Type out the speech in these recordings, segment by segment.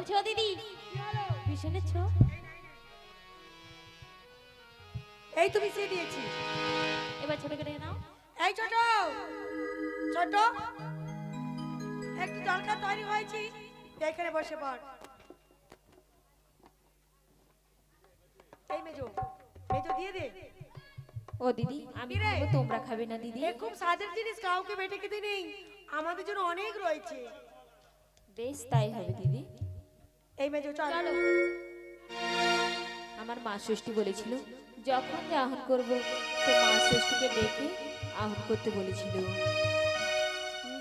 বলছি ও দিদি ভীষণের ছো এই তুমি সে দিয়েছি। এবার ছোট কেটে নাও। এই ছোট ছোট একটু জলখাবার তৈরি হয়েছি, এখানে বসে পড়। এই মেজো মেজো দিয়ে দে। ও দিদি আমি খাবো, তোমরা খাবে না দিদি? এ খুব সাদের জিনিস, কাউকে বেটে খেতে নেই, আমাদের জন্য অনেক রয়েছে। বেশ তাই হবে দিদি। এই মেজো চলো। আমার মা ষষ্ঠী বলেছিল যখন যে আহ্বান করবো তো মা ষষ্ঠীকে ডেকে আহ্বান করতে বলেছিল।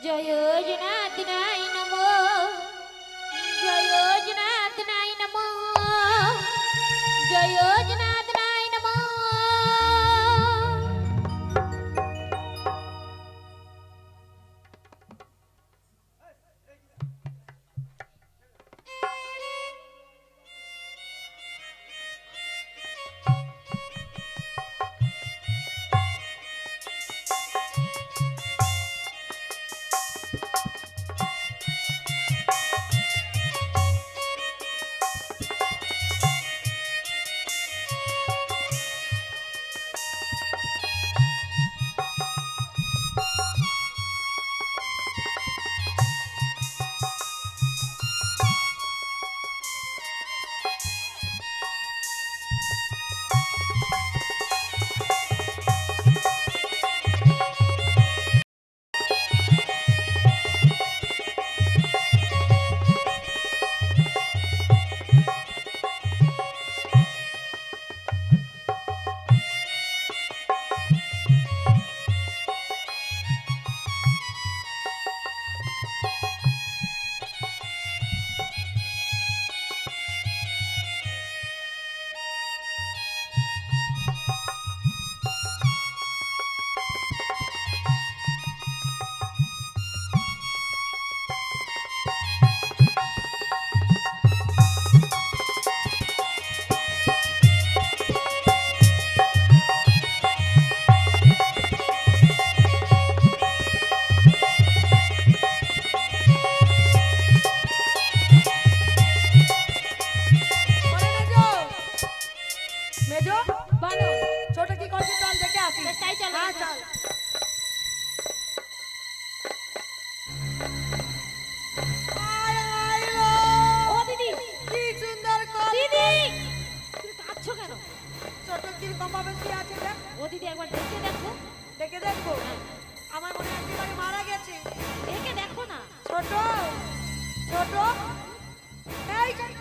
জয় জনাত নাই নমো, জয় জনাত নাই নমো, জয় জনাত নাই নমো। মেজো বলো ছোট কি করছে, চল দেখে আসি। তাই চলো। হ্যাঁ চল। আয় আয় গো, ও দিদি কি সুন্দর কল। দিদি তুমি কাঁদছো কেন? ছোট কিরকম ভাবে শুয়ে আছে দেখ। ও দিদি একবার দেখে দেখো। দেখে দেখবো, আমার মনে হয় একেবারে মারা গেছে। দেখে দেখো না। ছোট ছোট এই ছোট।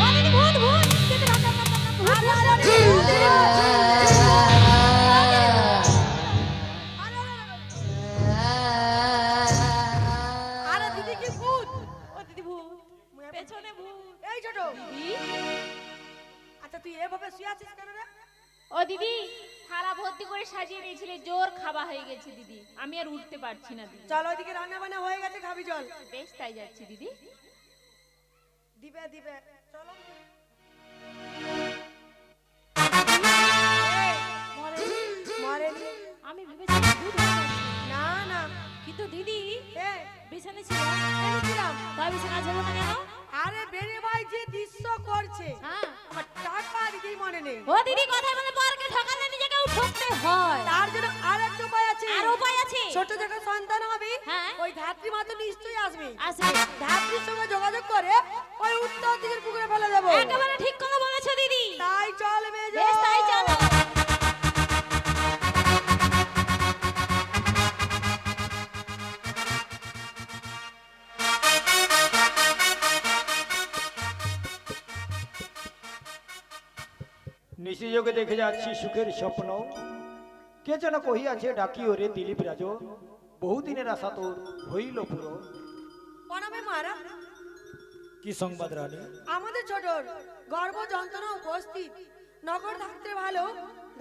ও দিদি ভূত ভূত যেতে রাম রাম রাম রাম রাম, ভূত, আরে, ভূত, আরে, ভূত, আরে, আরে দিদি কি ভূত? ও দিদি ভূত, পেছনে ভূত। এই ছোট, দিদি আচ্ছা তুই এভাবে শুয়ে আছিস কেন রে? ও দিদি থালা ভর্তি করে সাজিয়ে দিয়েছিলে, জোর খাওয়া হয়ে গেছে দিদি, আমি আর উঠতে পারছি না দিদি। চল ওইদিকে রান্না বান্না হয়ে গেছে, খাবি চল। বেশ তাই যাচ্ছি দিদি। দিবে দিবে চলো। মরেনি? মরেনি? আমি ভেবেছিলাম ভূত হয়ে গেছে। না না, কিন্তু দিদি এ বিছানে ছিল, এনেছিলাম। তাই বিছানা ছিল না কেন? আরে বেরে ভাই যে দৃশ্য করছে, হ্যাঁ আমার টাকা দিতেই মনে নেই। ও দিদি কথা বলে পরকে ঠকালে নিজেকেও ঠকতে হয়। তার জন্য আরেকটা উপায় আছে। আর উপায় আছে? ছোট যখন সন্তান হবে, হ্যাঁ। ওই ধাত্রী মা তো নিশ্চয়ই আসবে। আসবে। ধাত্রীর সঙ্গে যোগাযোগ করে ওই উত্তর দিকের পুকুরে ফেলে দেবো। একেবারে ঠিক কথা বলেছো দিদি। তাই চল মেজো। বেশ তাই চলো। নিশিযোগে দেখে যাচ্ছি সুখের স্বপ্ন, কে যেন কহিয়াছে ডাকি ওরে দিলীপ রাজ, বহুদিনের আশা তোর হইল পুরো। প্রণামে মারা। কি সংবাদ রানী? আমাদের ছোটর গর্ভ যন্ত্রণা উপস্থিত, নগর থাকতে ভালো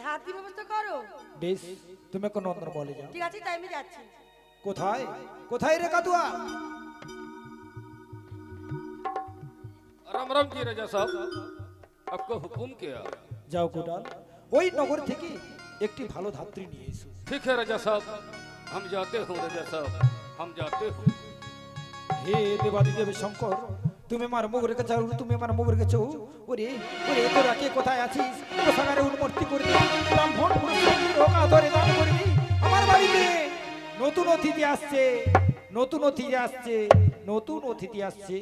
ধাত্রী ব্যবস্থা করো। বেশ, তুমি কোন অন্তর বলে যাও। ঠিক আছে তাই আমি যাচ্ছি। কোথায় কোথায় রে কাতুয়া? राम राम जी राजा साहब, आपको हुकुम किया। যাও কোটাল, ওই নগর থেকে একটি ভালো ধাত্রী নিয়ে এসো। ठीक है राजा साहब, हम जाते हो राजा साहब, हम जाते हो। হে দেবাদিদেব শঙ্কর, তুমি আমার মুখ রেখেছ, তুমি আমার মুখ রেখেছ। ওরে ওরে তোরা কে কোথায় আছিস? কোথাকারে উন্মূর্তি করবি, ব্রাহ্মণ হোকা ধরে দান করবি। আমার বাড়িতে নতুন অতিথি আসছে, নতুন অতিথি আসছে, নতুন অতিথি আসছে।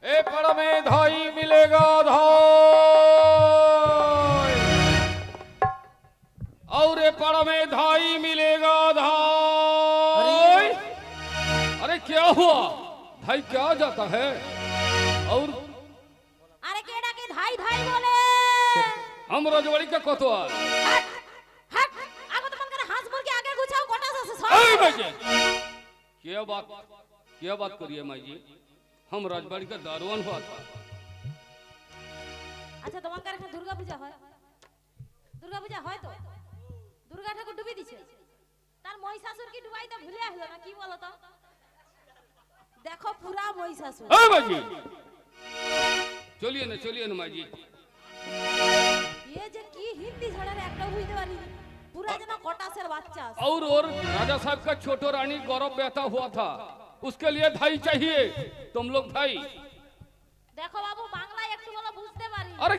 ए पड़ में धाई मिलेगा धाई, और ए पड़ में धाई मिलेगा धाई। अरे क्या हुआ भाई, क्या जाता है? और আরে কেডা কে ধাই ধাই বলে? हम रजवाड़ी का कोतवाल। হাট হাট, আগো তোমাদের হাঁস মুরগি আগে গুছাও, কটা আছে সব। अरे भाई जी, क्या बात करिए माई जी, हम राजबाड़ी का दारोगान हुआ था। আচ্ছা তোমাদের এখানে দুর্গা পূজা হয়? দুর্গা পূজা হয় তো? দুর্গা ঠাকুর ডুবি দিছে, তার মহিষাসুর কি ডুবাইতে ভুলে আসলো না, কি বলো তো? দেখো পুরা মহিষাসুর। अरे भाई जी, चलिए ना माई जी। ये যে কি হিন্দি ঝড়ের একটা বুঝতে পারি, পুরা যেন কটাসের বাচ্চা। और राजा साहब का छोटो रानी गौरव बहता हुआ था, उसके लिए धाई चाहिए, तुम लोग धाई। দেখো বাবু, বাংলায় একটু বলো, বুঝতে পারি। अरे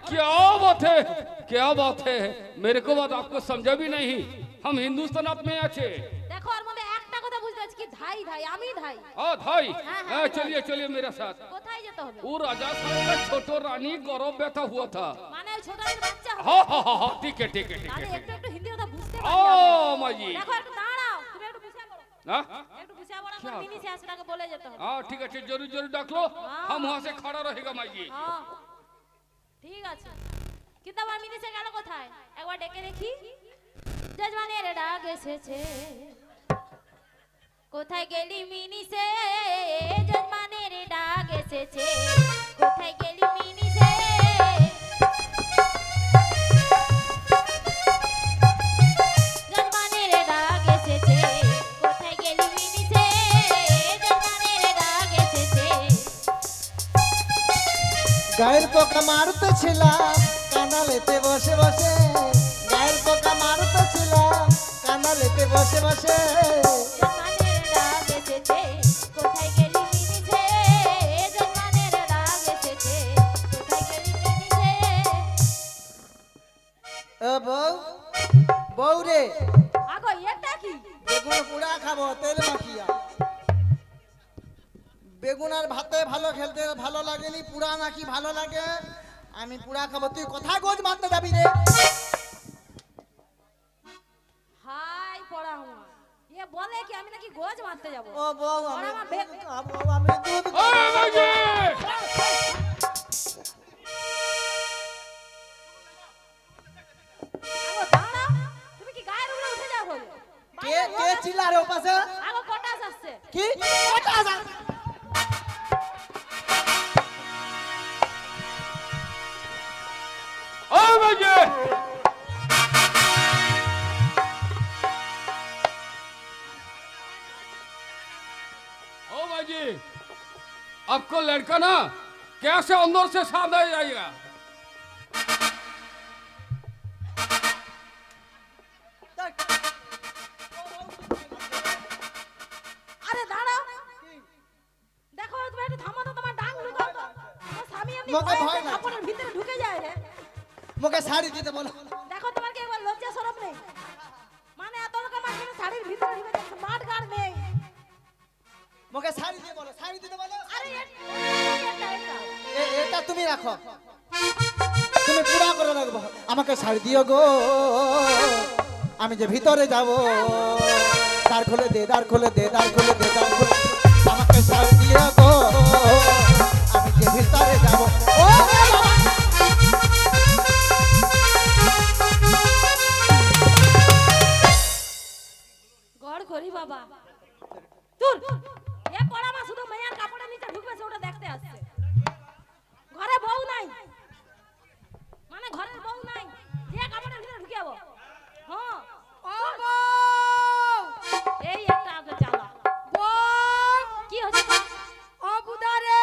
क्या बात है, मेरे को बात आपको समझा भी नहीं, हम हिंदुस्तान में आछे। দেখো আর মধ্যে একটা কথা বুঝতে পারছি, কি ধাই ধাই, আমি ধাই। धाई। हाँ, हाँ, चलिए मेरे साथ। কোথায় যেতে হবে? वो राजा साहब का छोटो रानी गौरव बहता हुआ था। মানে ওই ছোটদের বাচ্চা হবে। हाँ, ठीक है তাহলে একটু একটু হিন্দি কথা বুঝতে পারি। ओ माँ जी। দেখো একটু দাঁড়াও, তুমি একটু বুঝিয়ে বলো, हाँ একটু বুঝিয়ে বলো, क्या? মিনি শেষটাকে বলে যেতে হবে। ठीक है, जरूर डाक लो, हम वहाँ से खड़ा रहेगा माँ जी। হ্যাঁ ঠিক আছে, কিন্তু আমার মিনি সে গেল কোথায়? একবার ডেকে দেখি। যজমানের ডাক এসেছে, কোথায় গেলি মিনি সে? যজমানের ডাক এসেছে, কোথায় গেলি মিনি সে? যজমানের ডাক এসেছে, কোথায় গেলি মিনি সে? যজমানের ডাক এসেছে। গায়ের পোকা মারতেছিলাম কানালেতে বসে বসে, গায়ের পোকা মারতেছিলাম কানালেতে বসে বসে। যজমানের ডাক এসেছে, কোথায় গেলি মিনি সে? যজমানের ডাক এসেছে, কোথায় গেলি মিনি সে? ও বউ, বউ রে, আগো এটা কি? বেগুন পুড়া খাবো তেল মাখিয়া। বেগুন আর ভাতে ভালো খেলতে ভালো লাগেনি, পুরা নাকি ভালো লাগে? আমি পুরা খাবো, তুই কোথায় গোজ মারতে যাবি রে? হাই পড়া আমার, এ বলে কি আমি নাকি গোজ মারতে যাব? ও বউ, আমি ওরা আমার বেগ- খাবো, আমি দুধ अरे माँ जी, আগো দাঁড়াও, তুমি কি গায়ের উপরে উঠে যাও হলো? কে কে চিল্লা রে ওপাশে? আগো কটাস আসছে। কি ওটা যা। अरे माँ जी, ओ माँ जी, आपको लड़का ना कैसे अंदर से सामने आ जाएगा? আরে দাঁড়াও, দেখো তুমি একটু থামো তো, তোমার ডাং লুকাও তো। আমার স্বামী এমনি মোকে ভয়ে ভয় না। কাপড়ের ভিতরে ঢুকে যায় রে। মুখে শাড়ি দিতে বলো। দেখো তোমার কি একবার লজ্জা শরম নেই? মানে এত লোক আমার এখানে শাড়ির ভিতরে ঢুকে যাচ্ছে, মাঠ গাড় নেই। মুখে শাড়ি দিয়ে বলো, শাড়ি দিতে বলো। আরে এটা এটা তুমি রাখো, তুমি পুরা করে রাখবো। আমাকে শাড়ি দিও গো, আমি যে ভিতরে যাব। দ্বার খুলে দে, দ্বার খুলে দে, দ্বার খুলে দে, দ্বার খুলে দে। আমাকে শাড়ি দিও গো, আমি যে ভিতরে যাব। ও বাবা! গড় করি বাবা, দূর। এ পড়া মা শুধু মেয়ার কাপড়ের নিচে ঢুকবে, ওটা দেখতে আসছে। ঘরে বউ নাই, মানে ঘরের বউ নাই, যে কাপড়ের ভিতরে ঢুকে যাবো। হ্যাঁ ও বউ, এই একটা আগে চালা। বউ, কি হচ্ছে? ও বুদারে,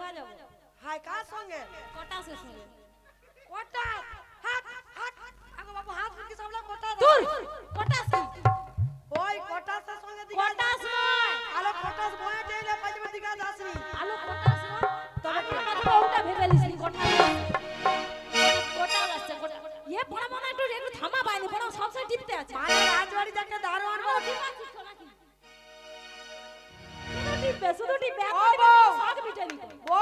গোয়া যাবো হাই কার সঙ্গে কটাসের সঙ্গে কটা হাত হাত আগো বাবু হাত কি সামলা কটা তোর কটাস কি ওই কটাসের সঙ্গে দিঘা কটাস নয় আলো কটাস বয়ে যাইলে পাঁচবার দিঘা যাসনি আলো কটাস নয় তবে কথা ওটা ভেবে লিসনি কটাস কটাস আছে কটাস এ বড় মনে একটু একটু থামা পায়নি বড় সব সময় টিপতে আছে মানে রাজবাড়ি থেকে দারোয়ান আলো ঠিক আছে তো নাকি শুধু টিপবে ও বউ। সব বিটে নিতে ও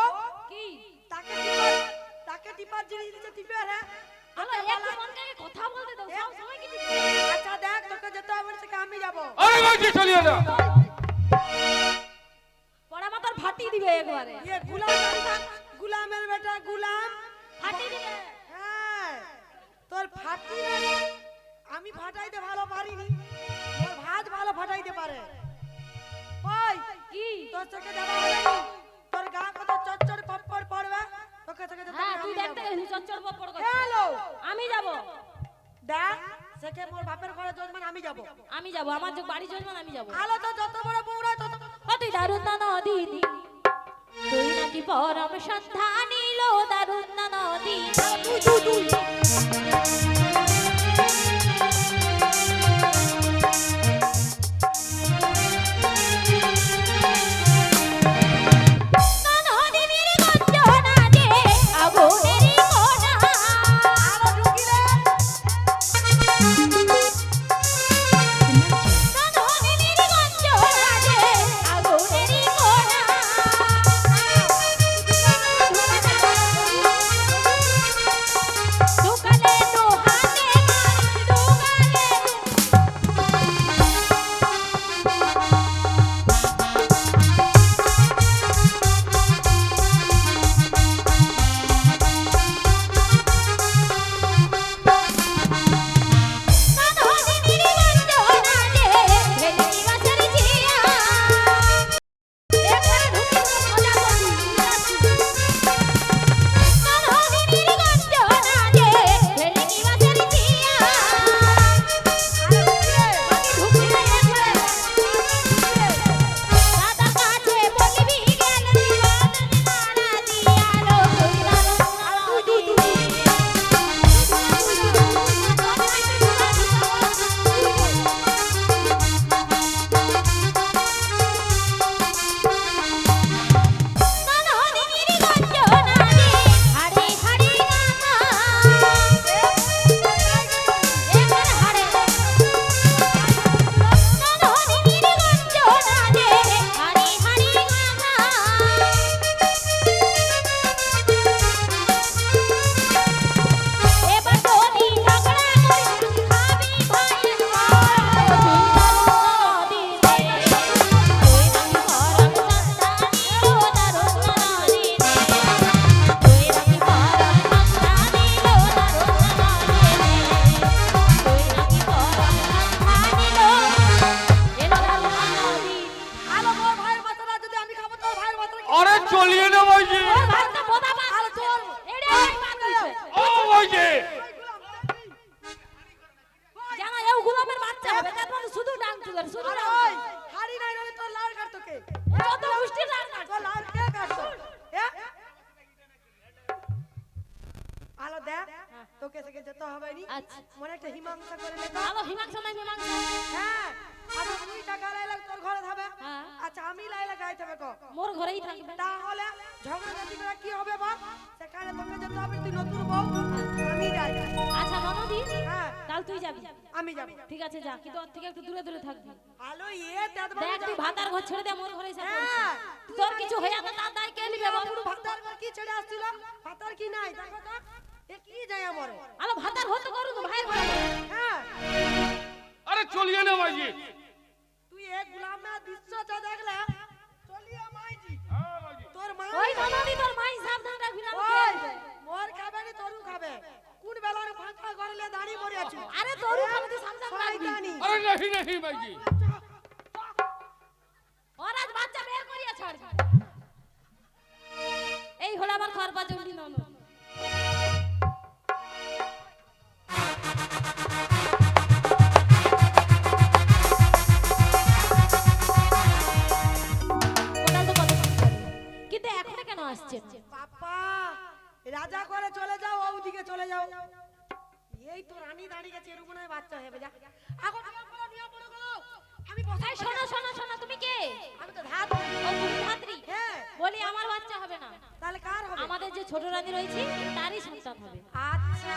কি তাকে টিপার জিনিস দিতে টিপে রে আলো একটু মনকে কথা বলতে দাও সব সময় কি টিপবে আচ্ছা দেখ তোকে যেতে হবে সে আমি যাব আরে মাঝি চলিয়ে না পড়া মাথার ফাটি দিবে একবারে ये गुलामेर बेटा गुलाम ফাটি দিবে হ্যাঁ তোর ফাটি আমি ফাটাইতে ভালো পারিনি তোর ভাত ভালো ফাটাইতে পারে ওই কি তোর চোখে যাবা হবে নি? তোর গা কত চচ্চড় পপড় পড়বে তোকে চোখে যেতে হ্যাঁ তুই দেখতে গেছিস চচ্চড় পড় করে হ্যালো আমি যাব দেখ সেকে মোর বাপের ঘরে জন্মান আমি যাব আমার যে বাড়ি জন্মান আমি যাব আলো তো যত বড় বউরা তত ও তুই দারুণ না নদী তুই নাকি পরম সন্ধানী লো দারুণ না নদী তুই চলিয়ে না মাঝি ভাতটা বোদা মা আর তোর এড়ে মার দিছে ও মাঝি জানা এও গোলামের বাচ্চা হবে তারপর শুধু ডাং তুলে শুধু ডাং ওই হাড়ি নাই রে তোর লাল কাট তোকে যত মুষ্টি ডাং কাট তোর লাল কে কাটতো হ্যাঁ আলো দেখ তোকে সেকে যেতে হবে নি আচ্ছা মনে একটা হিমাংসা করে নে আলো হিমাংশ নাই হিমাংশ হ্যাঁ আমি তুই টাকা লাইলা তোর ঘরে হবে হ্যাঁ আচ্ছা আমি লাইলা গাইতে হবে কো মোর ঘরেই থাকবে তাহলে ঝগড়াঝাটি করে কি হবে বা সেখানে তোকে যেতে হবে তুই নতুন বউ আমি যাই আচ্ছা ননদি হ্যাঁ কাল তুই যাবি আমি যাব ঠিক আছে যা কিন্তু ওর থেকে একটু দূরে দূরে থাকবি আলো তেত দেখ তুই ভাতার ঘর ছেড়ে দে মোর ঘরে এসে পড়ছিস। হ্যাঁ তোর কিছু হয়ে না তার দায় কে নিবে বাবু বাবু ভাতার ঘর কি ছেড়ে আসছিল ভাতার কি নাই দেখো তো এ কি যায় আমারে আলো ভাতার হতে করু তো ভাইয়ের ঘরে হ্যাঁ আরে চলিয়ে না মাঝি তুই এক গোলামে দৃশ্যটা দেখলে চলিয়ে মাইজি তোর মা ওই ননদি তোর মাই সাবধান রাখবি না ওই কে দিবে? মোর খাবে নি তোরু খাবে কোন বেলার ফাঁকা করলে দাঁড়ি মরে আছি আরে তোর খালি তুই সাবধান রাখবি শয়তানি আরে নাহি নাহি মাঝি ওর আজ বাচ্চা বের করিয়া ছাড়বি এই হলো আমার খরপা জন্ডি ননদ কোটাল তো কত সুন্দর। কিন্তু এখন কেন আসছেন? বাবা রাজা করে চলে যাও, ওদিকে চলে যাও। এই তো রানী দাঁড়িয়ে গেছে, এর উপরে বাচ্চা হবে। যা এখন নিয়ে পড়ো গো। আমি বসাই। এই শোনো শোনো শোনো, তুমি কে? আমি তো ধাত। ও তুমি ধাত্রী? হ্যাঁ। বলি আমার বাচ্চা হবে না, তাহলে কার হবে? আমাদের যে ছোট রানী রয়েছে তারই সন্তান হবে। আচ্ছা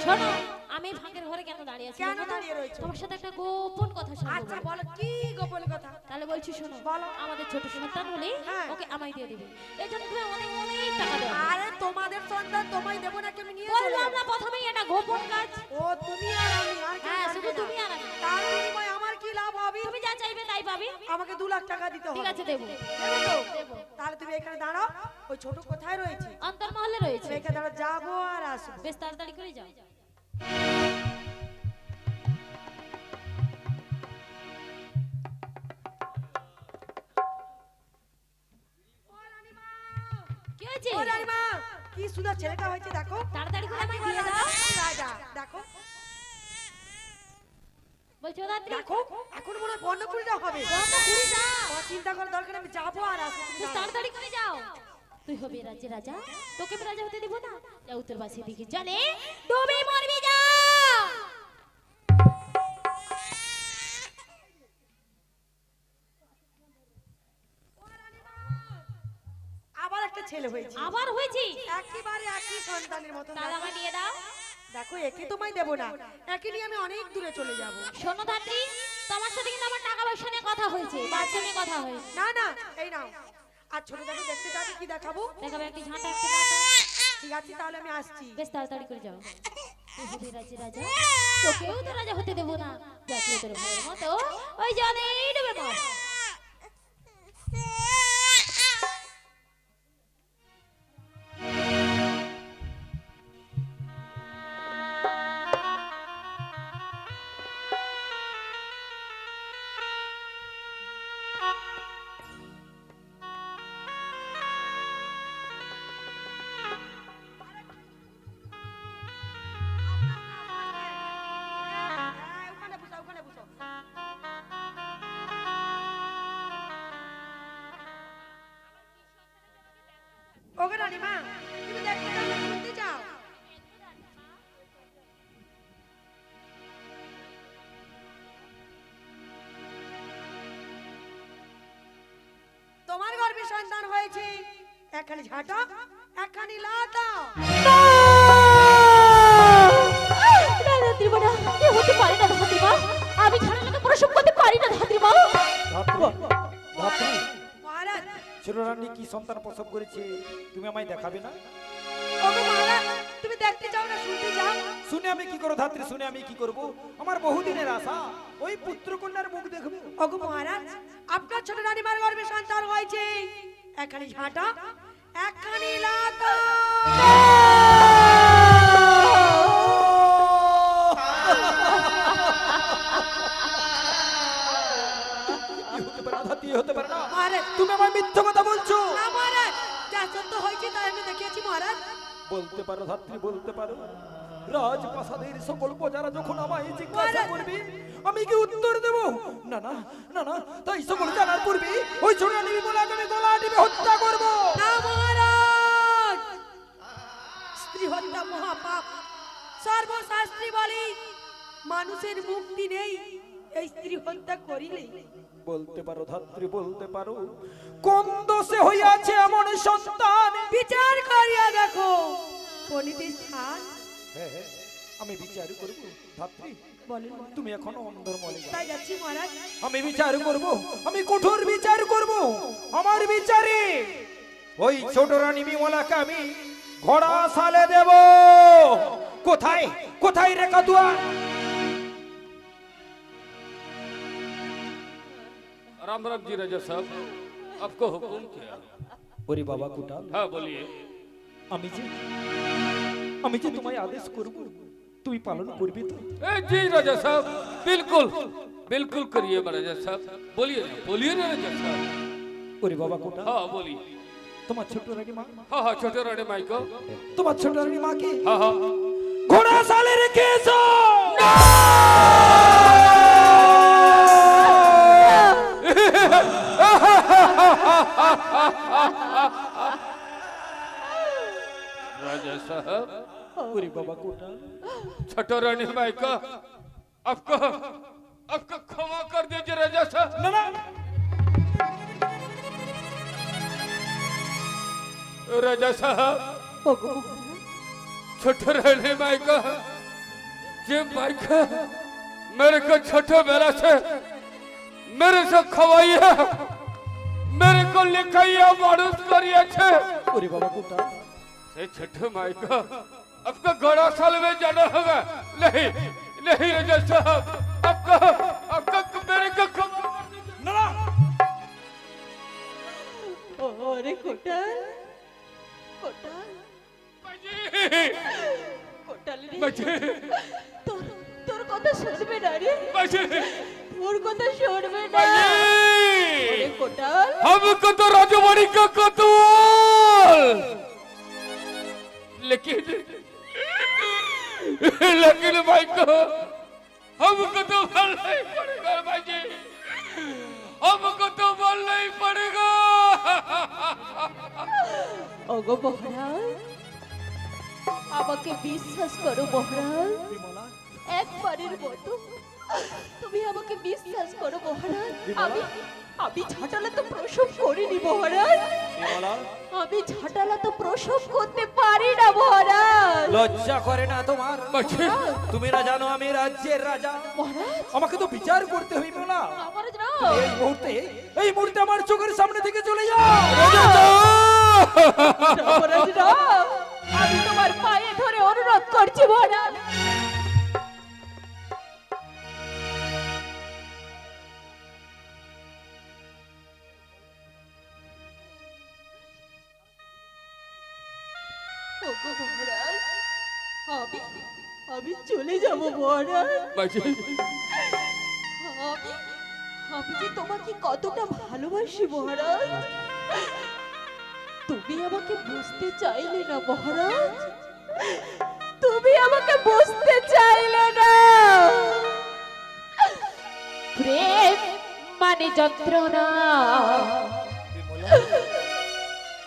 শোনো, আমি ভাঙের ঘরে কেন দাঁড়িয়ে আছি? কেন জানো তো? দাঁড়িয়ে রয়েছো? তোমার সাথে একটা গোপন কথা শুনবো। আচ্ছা বলো কি গোপন কথা? তাহলে বলছি শোনো, বলো। আমাদের ছোট সন্তান হলে হ্যাঁ। ওকে আমায় দিয়ে দিবে। এই জন্য তুমি অনেক অনেক টাকা দেবে। আরে তোমাদের সন্তান তোমায় দেবো না, আমি নিয়ে চলে বললাম যাবো। না প্রথমেই এটা গোপন কাজ। ও তুমি আর আমি, আর কেউ হ্যাঁ, জানবে শুধু না। তুমি আর আমি। তার বিনিময়ে আমার কি লাভ হবে? তুমি যা চাইবে তাই পাবে। আমাকে 2 লাখ টাকা দিতে হবে। ঠিক আছে, দেবো। দেবে তো? তাহলে তুমি এখানে দাঁড়াও। ওই ছোট কোথায় রয়েছে? অন্তর্মহলে রয়েছে। তুমি এখানে দাঁড়াও, যাবো আর আসবো। বেশ তাড়াতাড়ি করে যাও। কি হয়েছে? ও রানীমা, কি সুন্দর ছেলেটা হয়েছে দেখো। তাড়াতাড়ি করে আমায় দিয়ে দাও। রাজা দেখো বলছো দাত্রী, দেখো, এখন মনে হয় বর্ণকুড়িটা হবে। ঘুরে যাও। আমার চিন্তা করার দরকার নেই, আমি যাবো আর আসবো। তুমি বেশ দাঁড়াও। তাড়াতাড়ি করে যাও। তুই হবে রাজ্যে রাজা, তোকে আমি রাজা হতে দেব না। যা উত্তরবাসী দিকে চলে, ডুবে মরবি যা। আবার একটা ছেলে হয়েছে, আবার হয়েছি? একেবারে একই সন্তানের মতো। তাহলে আমায় দিয়ে দাও। দেখো একে তোমায় দেবো না, একে নিয়ে আমি অনেক দূরে চলে যাব। শোনো ধাত্রী, তোমার সাথে কিন্তু আমার টাকা পয়সা নিয়ে কথা হয়েছে, বাচ্চা নিয়ে কথা হয়েছে। না না, এই নাও। আর ছোট দেখো, দেখতে যাবে কি দেখাবো? দেখাবে একটি ঝাঁটা, একটি ডাঁটা। ঠিক আছে, তাহলে আমি আসছি। বেশ তাড়াতাড়ি করে যাও। তুই হবি রাজ্যে রাজা, তোকেও তো রাজা হতে দেবো না। যাতে তোর ভাইয়ের মতো ওই জলেই ডুবে মর। হ্যাঁ, ওখানে বসো, ওখানে বসো। ওকে রানীমা, তুমি দেখতে চাও না শুনতে চাও? তোমার গর্ভে সন্তান হয়েছে, একখানি ঝাঁটা, একখানি লাটা। না ধাত্রীমা, না, এ হতে পারে না ধাত্রীমা। আমি ছাড়া লোকে প্রসব করতে পারি না ধাত্রীমা। ধাত্রী, মহারাজ, ছোট রানী কি সন্তান প্রসব করেছে তুমি আমায় দেখাবে না? ওগো মহারাজ, তুমি দেখতে চাও না শুনতে চাও? শুনে আমি কি করব ধাত্রী, শুনে আমি কি করব? আমার বহুদিনের আশা ওই পুত্র কন্যার মুখ দেখব। ওগো মহারাজ, আপনার ছোট রানীমার গর্ভে সন্তান হয়েছে, একখানি ঝাঁটা, একখানি লাটা। কি হতে পারে না ধাত্রী, হতে পারে না। মহারাজ, তুমি আমার মিথ্যা কথা বলছো। না মহারাজ, যা সত্য হয়েছে তাই আমি দেখিয়েছি মহারাজ। বলতে পারো ধাত্রী, বলতে পারো। রাজপ্রাসাদের সকল প্রজারা যখন আমায় জিজ্ঞাসা করবে আমি কি উত্তর দেব? না না না না, তাই সকল জানার পূর্বে ওই ছোট রানী বিমলাকে আমি গলা টিপে হত্যা করব। না মহারাজ, স্ত্রী হত্যা মহাপাপ। সর্বশাস্ত্রী বলে মানুষের মুক্তি নেই এই স্ত্রী হত্যা করিলে। বলতে পারো ধাত্রী, বলতে পারো কোন দোষে হইয়াছে এমন সন্তান? বিচার করিয়া দেখো পণ্ডিতের স্থান। হ্যাঁ হ্যাঁ, আমি বিচার করব ধাত্রী। বলেন তুমি এখনো অন্তর্মলে যাও। তাই যাচ্ছি মহারাজ। আমি বিচার করব, আমি কঠোর বিচার করব। আমার বিচারে ওই ছোট রানী বিমলাকে আমি ঘোড়া সালে দেব। কোথায় কোথায় রে কাতুয়া? राम राम जी राजा साहब, आपको हुक्म क्या? ওরে বাবা কুটাল, हाँ बोलिए। আমি যে তোমায় আদেশ করব তুই পালন করবি তো? ए जी राजा साहब, बिल्कुल बिल्कुल करिए राजा साहब। बोलिए ना, बोलिए ना राजा साहब। ওরে বাবা কুটাল, हाँ बोलिए। তোমার ছোট রানী মা, हाँ हाँ छोटे रानी माई को। তোমার ছোট রানী মাকে हाँ हाँ ঘোড়া সালে রেখে এসো। साहब ওরে বাবা কোটা छोटो रानी माई का आपको आपको क्षमा कर दीजिए राजा साहब না না राजा साहब ওগো छोटो रानी माई का ये माई का मेरे को छोटे बेला से मेरे से खवाई है मेरे को लिखाइया मानुस करिए छे ওরে বাবা কোটা से छोटे माई का आपका घोड़ा साल में जाना होगा नहीं नहीं राजा साहब आपका आपका मेरे को क्षमा कर दीजिए। না না ওরে কোটাল কোটাল बाजी কোটাল রে बाजी তোর তোর কথা শুনবে না রে बाजी তোর কথা শুনবে না बाजी ওরে কোটাল हमको तो राजवाड़ी का कोतवाल लेकिन लेकिन भाई को हमको तो बोलना ही पड़ेगा भाई जी हमको तो बोलना ही पड़ेगा ওগো মহারাজ আমাকে বিশ্বাস করো মহারাজ একবারের মতো তুমি আমাকে বিশ্বাস করো মহারাজ আমি আমি ঝাঁটালা তো প্রসব করিনি মহারাজ আমি ঝাঁটালা তো প্রসব করতে পারি না মহারাজ লজ্জা করে না তোমার বাজি তুমি না জানো আমি রাজ্যের রাজা মহারাজ আমাকে তো বিচার করতে হইবে না আমার না এই মুহূর্তে আমার চোখের সামনে থেকে চলে যাও মহারাজ না আমি তোমার পায়ে ধরে অনুরোধ করছি মহারাজ ওগো মহারাজ আমি আমি চলে যাব মহারাজ बाजी আমি আমি যে তোমাকে কতটা ভালোবাসি মহারাজ তুমি আমাকে বুঝতে চাইলে না মহারাজ তুমি আমাকে বুঝতে চাইলে না প্রেম মানে যন্ত্রণা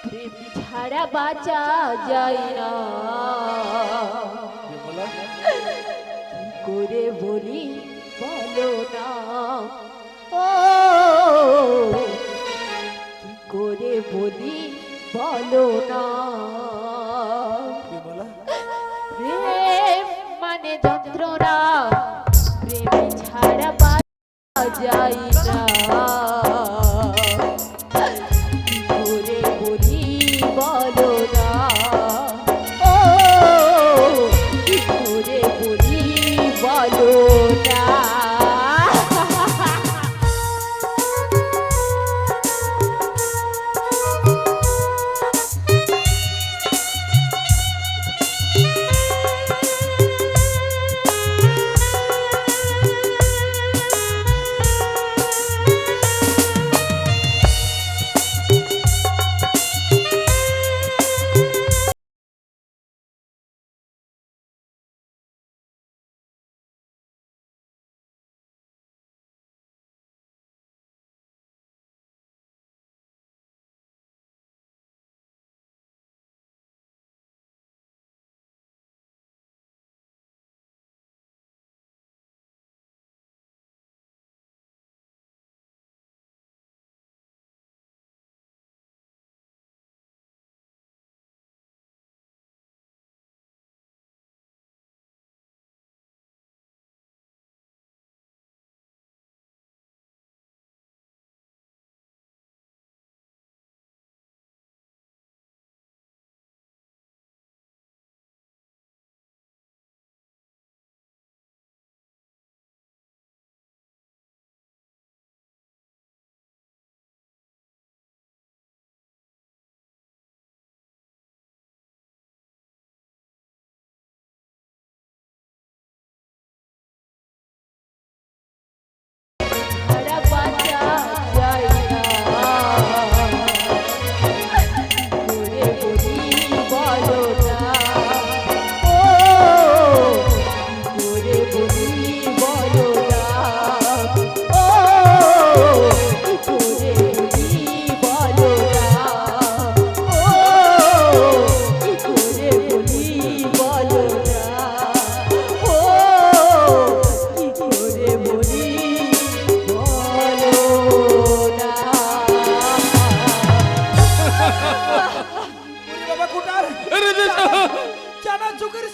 প্রেম ছাড়া বাঁচা যায় না কি করে বলি বলো না ও কি করে বলি বলো না প্রেম মানে যন্ত্রণা প্রেম ছাড়া বাঁচা যায় না কি করে বলি বলো না ও কি করে বলি বলো না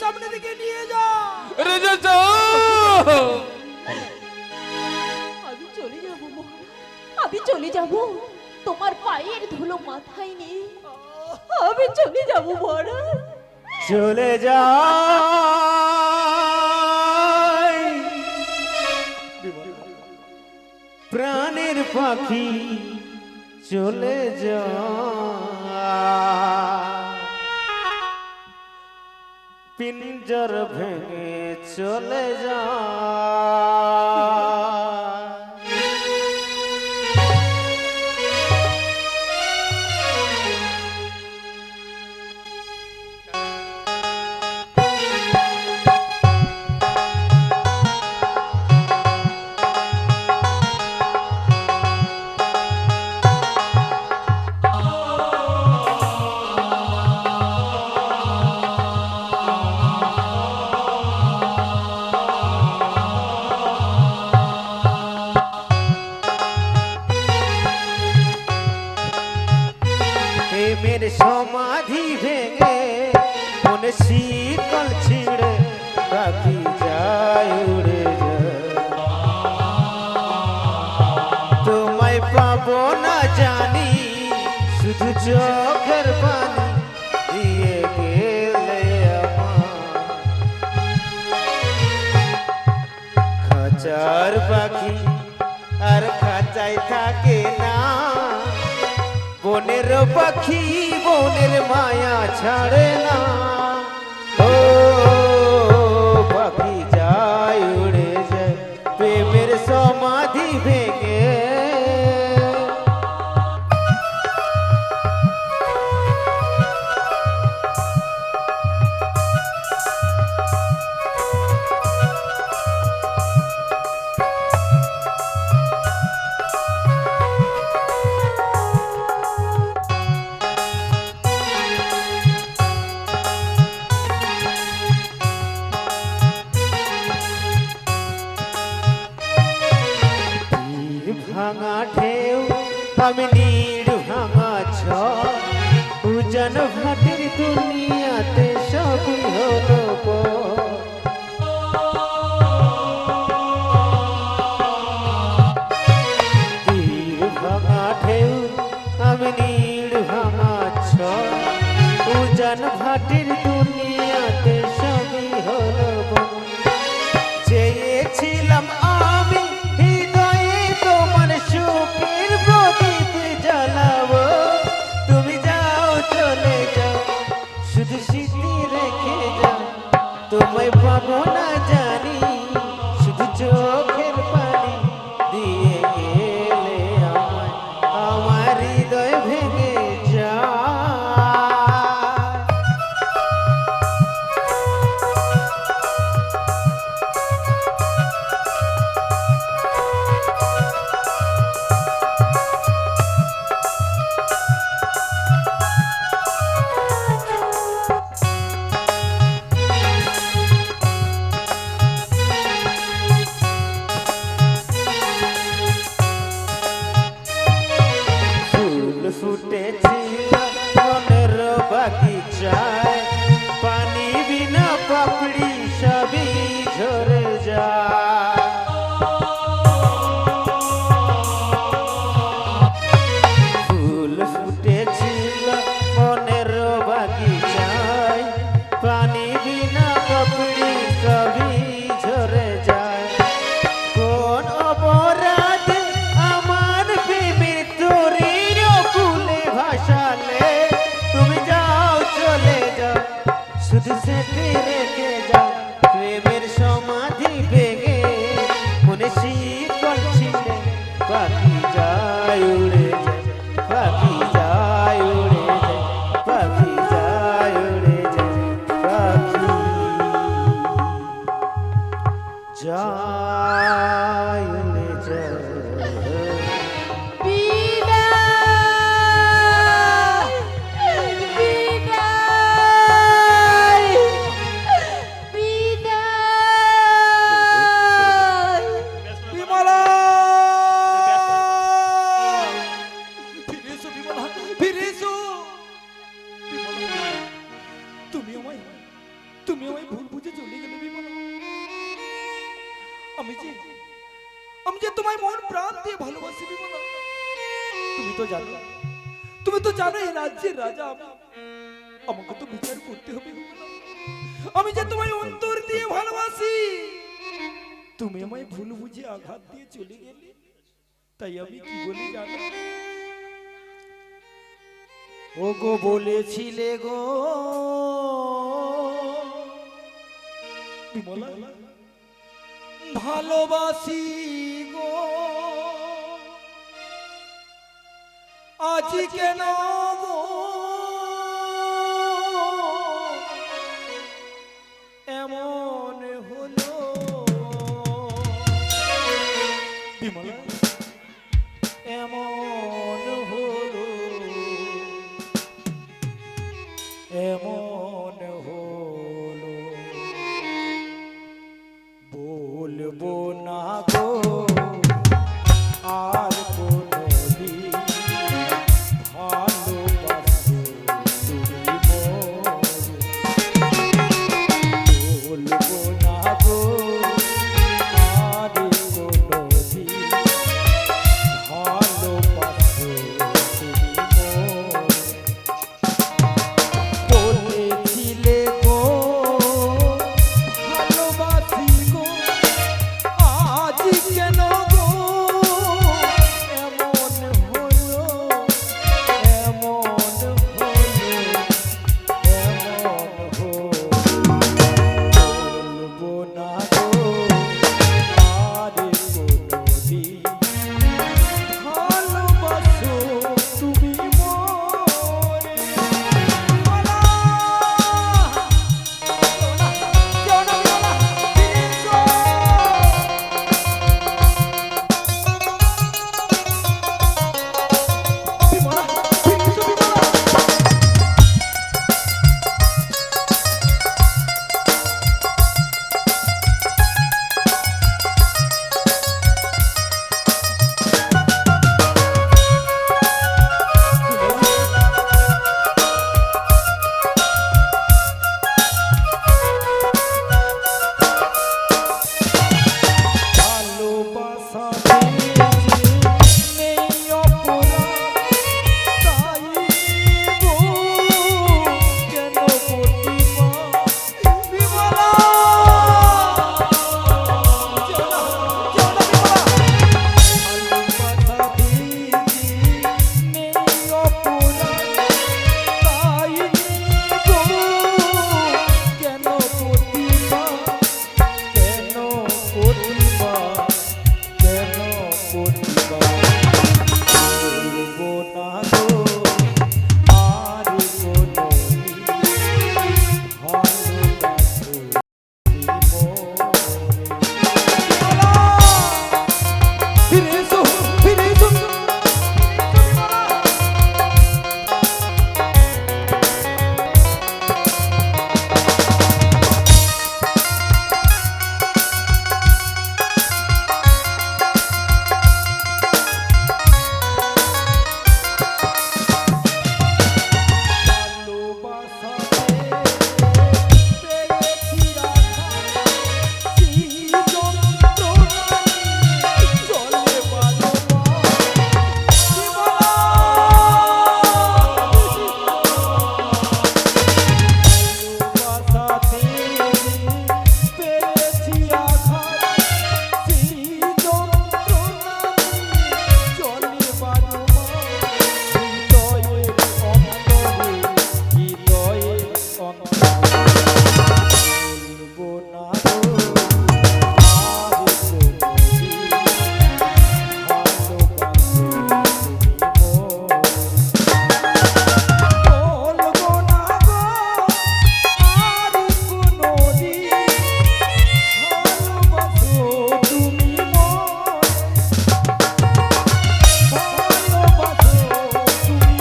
সামনে দিকে নিয়ে যাও। রাজা যাও। আমি চলে যাব মহারাজ, আমি চলে যাব, তোমার পায়ের ধুলো মাথায় নিয়ে আমি চলে যাব মহারাজ। চলে যাই প্রাণের পাখি, চলে যা পিঞ্জর ভেঙে চলে যা। প্রেমের সমাধি ভেঙে মনে শিকল ছিঁড়ে পাখি যায় উড়ে যায়। তোমায় পাবো না জানি, শুধু চোখের পানি দিয়ে গেলে আমার। খাঁচার পাখি আর খাঁচায় থাকে না, বনের পাখি বনের মায়া ছাড়ে না। ও পাখি যায় উড়ে যায় প্রেমের সমাধি ভেঙে। ভাঙা ঢেউ আমি নীড় ভাঙা ঝড়, উজান ভাটির দুনিয়াতে সবই হলো পর। তীর ভাঙা ঢেউ আমি নীড় ভাঙা ঝড়, উজান ভাটির দুনিয়াতে সবই হলো পর। চেয়েছিলাম আমি হৃদয়ে তোমার সুখের প্রদীপ জ্বালাবো, তুমি যাও চলে যাও, শুধু স্মৃতি রেখে যাও। তোমায় পাবো না জানি, শুধু চোখের পানি দিয়ে গেলে আমায়, আমার হৃদয় ভেঙে যায়। ফুল ফুটেছিল মনের বাগিচায়, পানি বিনা পাপড়ি সবই ঝরে যায়। ফুল ফুটেছিল মনের বাগিচায়, পানি বিনা পাপড়ি সবই ঝরে যায়। কোন অপরাধ আমার প্রেমের তোরে ফুলে ভাসালে, তুমি যাও চলে যাও, শুধু সেটি রেখে যাও। প্রেমের সমাধি ভেঙে মনে শিকল ছিঁড়ে পাখি যায় উড়ে যায়, পাখি যায় উড়ে যায়, পাখি যায় উড়ে যায়, পাখি যায় উড়ে যায়। বিদায়, বিদায়, তোমায় মন প্রাণ দিয়ে ভালোবাসি বিমলা। তুমি তো জানো, তুমি তো জানো এই রাজ্যের রাজা আমি। আমাকে তো বিচার করতে হবে বিমলা। আমি যে তোমায় অন্তর দিয়ে ভালোবাসি, তুমি আমায় ভুল বুঝে আঘাত দিয়ে চলে গেলে, তাই আমি কি বলি জানো? ও গো বলেছিলে গো বিমলা, ভালোবাসি গো, আজ কেন গো এমন হলো বিমলা, এমন হলো, এমন হলো, বলবো না গো আর কোনোদিন ভালোবাসো তুমি মোরে, বলবো না গো আর কোনোদিন ভালোবাসো তুমি মোরে। বলেছিলে গো ভালোবাসি গো, আজ কেন গো এমন হলো, এমন হলো, এমন হলো, বলবো না গো আর কোনোদিন ভালোবাসো তুমি মোরে। বিমলা, কেউ না বিমলা, ফিরে এসো। বিমলা, ফিরে এসো বিমলা। ভালোবাসা দিয়েছি নেই অপরাধ, তাই গো কেন প্রতিবাদ বিমলা, যেও না, যেও না বিমলা। ভালোবাসা দিয়েছি নেই অপরাধ, তাই গো কেন প্রতিবাদ, কেন প্রতিবাদ, কেন প্রতিবাদ, বলবো না গো আর কোনোদিন ভালোবাসো তুমি মোরে। বিমলা, ফিরে এসো, ফিরে এসো বিমলা। ভালোবাসা পেয়েছি রাখা, সেই যন্ত্রণা চলে ভালো বিমলা। ভালোবাসা পেয়েছি আঘাত, সেই যন্ত্রণা চলে ভালো হৃদয়ের অন্তরে, হৃদয়ের অন্তরে, বলবো না গো আর কোনোদিন ভালোবাসো তুমি মোরে। বলবো না গো আর কোনোদিন ভালোবাসো তুমি মোরে, ভালোবাসো তুমি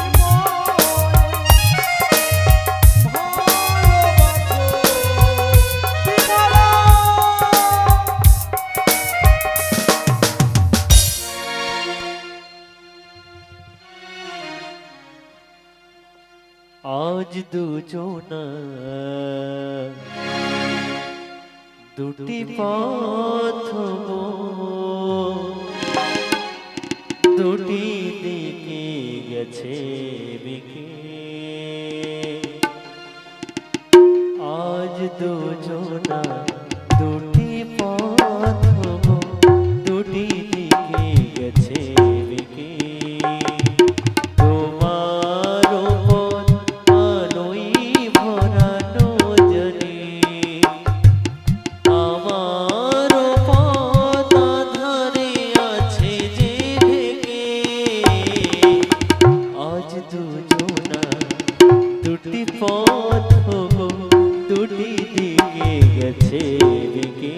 আজ দুজনা দুটি পথ মোর, দুটি দিকে গেছে বিকে আজ দুজনা দুটি পথ গো, দুটি দিকে গেছে বিকে তোমার পথ আলোই ভরানো জানি আমার পথ আধারে আছে যে ঢেকে আজ দুজনা দুটি পথ গো, দুটি দিকে গেছে বিকে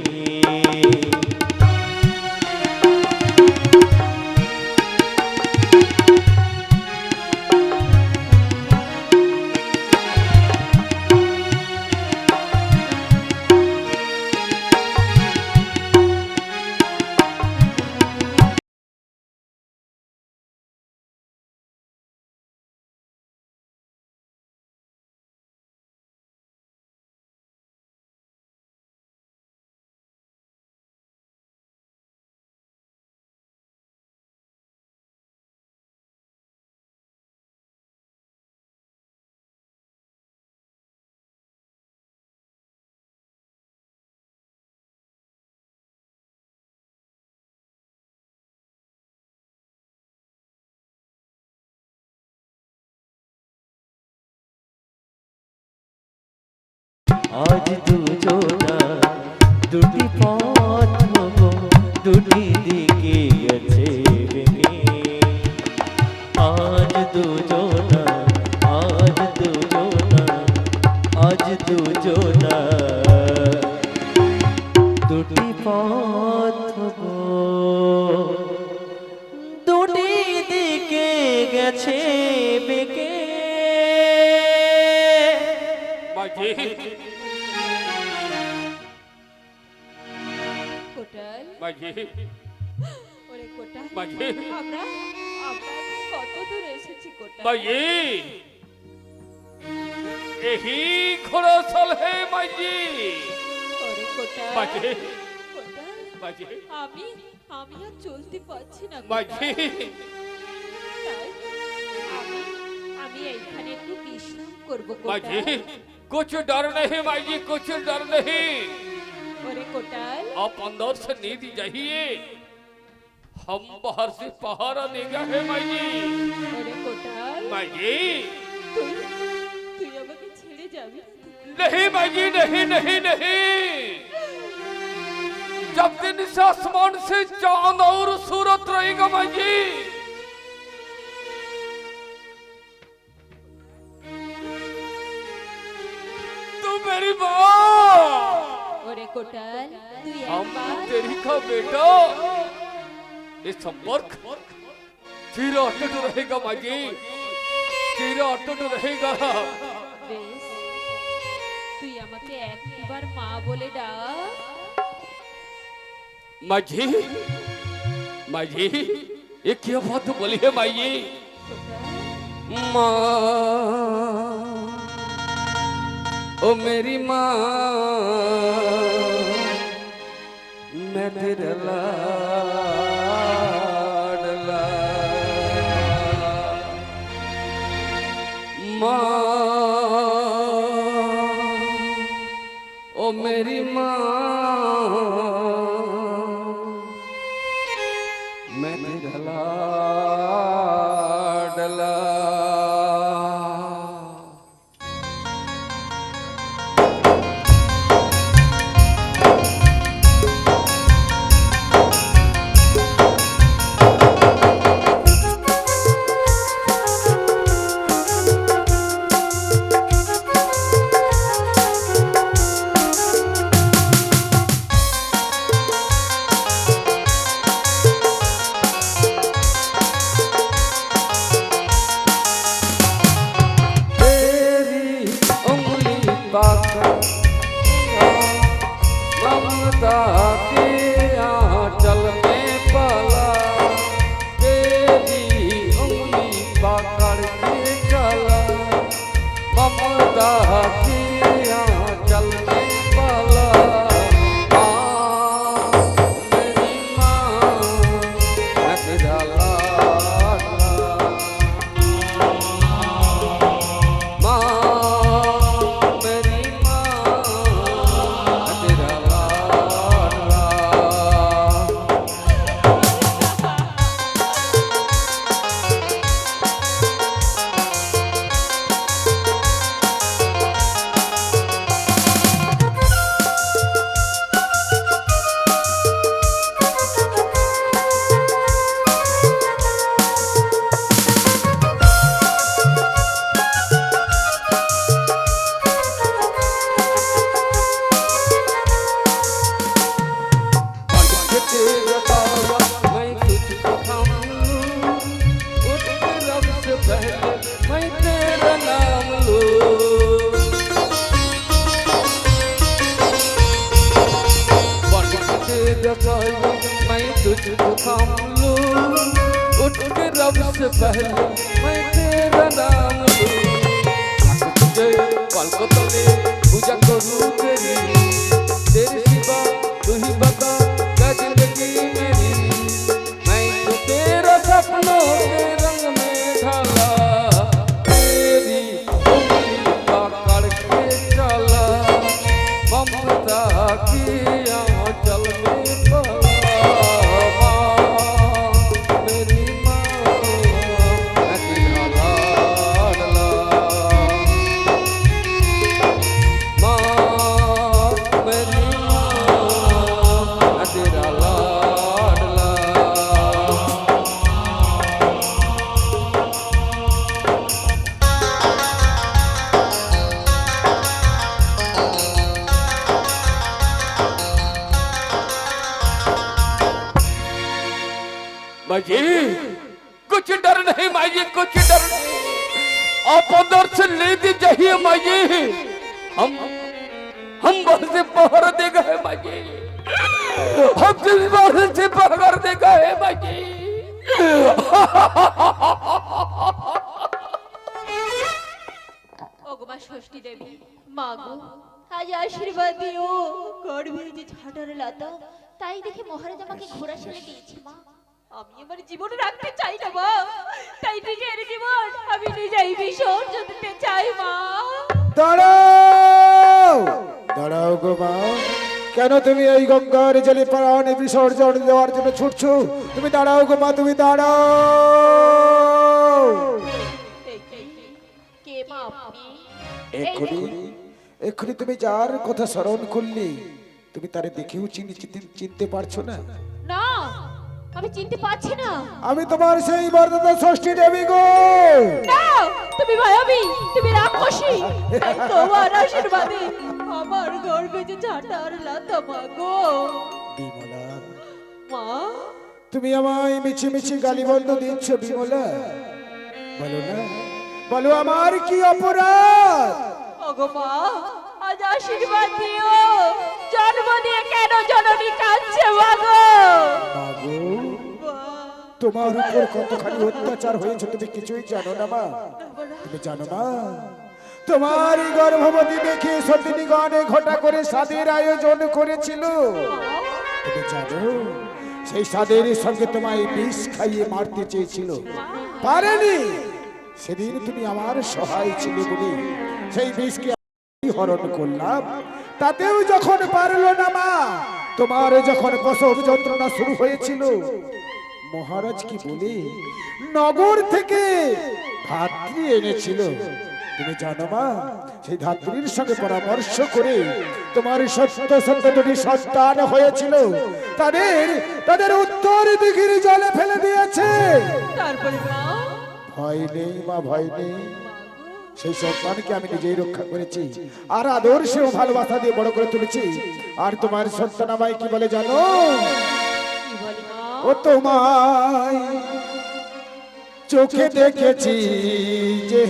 আজ দুজনা দুটি পথ গো, দুটি দিকে গেছে বেগে আজ দুজনা দুটি পথ গো, দুটি দিকে গেছে বেগে মাঝি কোটাল, মাঝি ওরে কোটাল, মাঝি আমরা আমরা কত দূর এসেছি কোটাল? মাঝি এহি ঘোড়াশাল হে মাঝি ওরে কোটাল, মাঝি কোটাল, মাঝি আমি আমি আর চলতে পারছি না কোটাল। মাঝি তাই আমি আমি এইখানে একটু বিশ্রাম করব माजी কোটাল। कुछ डर नहीं माजी कुछ डर नहीं ওরে কোটাল, आप अंदर से नींद जाइए हम बाहर से पहारा देगा है माजी ওরে কোটাল, माजी তুই তুই আমাকে ছেড়ে যাবি না তো? नहीं माजी नहीं नहीं नहीं जब दिन से आसमान से चांद और सूरत रहेगा माजी तू मेरी माँ ওরে কোটাল, তুই हम একবার तेरी का बेटा ये संपर्क तेरा अटूट रहेगा माजी तेरा अटूट रहेगा বেশ, তুই আমাকে একবার মা বলে ডাক। माजी माजी ये क्या बात बोली है माजी কোটাল, माँ ओ मेरी माँ मैं तेरा लाडला माँ ओ मेरी माँ मैं तेरा लाडला से पहले मैं तेरा नाम लूं तुझे पलकों तले पूजा करूं तेरी तेरे सिवा तू ही बता क्या जिंदगी मेरी मैं तो तेरा सपनों के रंग में ढाला तेरी उंगली पकड़ के चला ममता की आंचल में पला मेरी माँ तेरा लाडला माँ मेरी माँ तेरा लाडला माँ जी कुछ डर नहीं माँ जी कुछ डर नहीं आप अंदर से ले दी चाहिए माँ जी हम बाहर से पहर दे गए माँ जी हम जिस बाहर से पहर दे गए माँ जी ওগো মা ষষ্ঠী দেবী মাগো আজ আশীর্বাদ দিও গর্ভে যে ঝাঁটার লতা তাই দেখে মহারাজ আমাকে ঘোড়া ছেড়ে দিয়েছে মা আমি আমার জীবন রাখতে চাই না মা তাই নিজের জীবন আমি নিজেই বিসর্জন দিতে চাই মা দাঁড়াও দাঁড়াও গো মা কেন তুমি এই গঙ্গার জলে প্রাণ বিসর্জন দেওয়ার জন্য ছুটছো তুমি দাঁড়াও গো মা তুমি দাঁড়াও কে মা আপনি এক্ষুনি এক্ষুনি তুমি যার কথা স্মরণ করলে তুমি তারে দেখেও চিনতে পারছো না না আমি চিনতে পারছি না আমি তোমার সেই বরদাতা ষষ্ঠী দেবী গো না তুমি মায়াবী তুমি রাক্ষসী তাই তোমার আশীর্বাদে আমার গর্ভে যে ঝাঁটার লতা মা গো বিমলা মা তুমি আমায় মিছি মিছি গালিবন্ধ দিচ্ছ বিমলা বলো না বলো আমার কি অপরাধ ওগো মা আজ আশীর্বাদ দিও জন্ম দিয়ে কেন জননী কাঁদছে মা গো মাগো তোমার উপর কতখানি অত্যাচার হয়েছে তুমি কিছুই জানো না মা তুমি জানো না তোমার এই গর্ভবতী দেখে সতীগণে ঘটা করে সাদের আয়োজন করেছিল তুমি জানো সেই সাদের সঙ্গে তোমায় বিষ খাইয়ে মারতে চেয়েছিল পারেনি সেদিন তুমি আমার সহায় ছিলে বলে সেই বিষকে হরণ করলাম তাতেও যখন পারলো না মা তোমার যখন প্রসব যন্ত্রণা শুরু হয়েছিল মহারাজ কি বলে নগর থেকে ধাত্রী এনেছিল তুমি জানো মা সেই ধাত্রীর সঙ্গে পরামর্শ করে তোমার সত্য সত্য দুটি সন্তান হয়েছিল তাদের উত্তর দিঘির জলে ফেলে দিয়েছে তারপরে মা ভয় নেই মা ভয় নেই সেই সন্তানকে আমি নিজেই রক্ষা করেছি আর আদর্শেও ভালোবাসা দিয়ে বড় করে তুলেছি আর তোমার সন্তান আমায় কি বলে জানো কি বলে মা ও তোমায় চোখে দেখেছি যে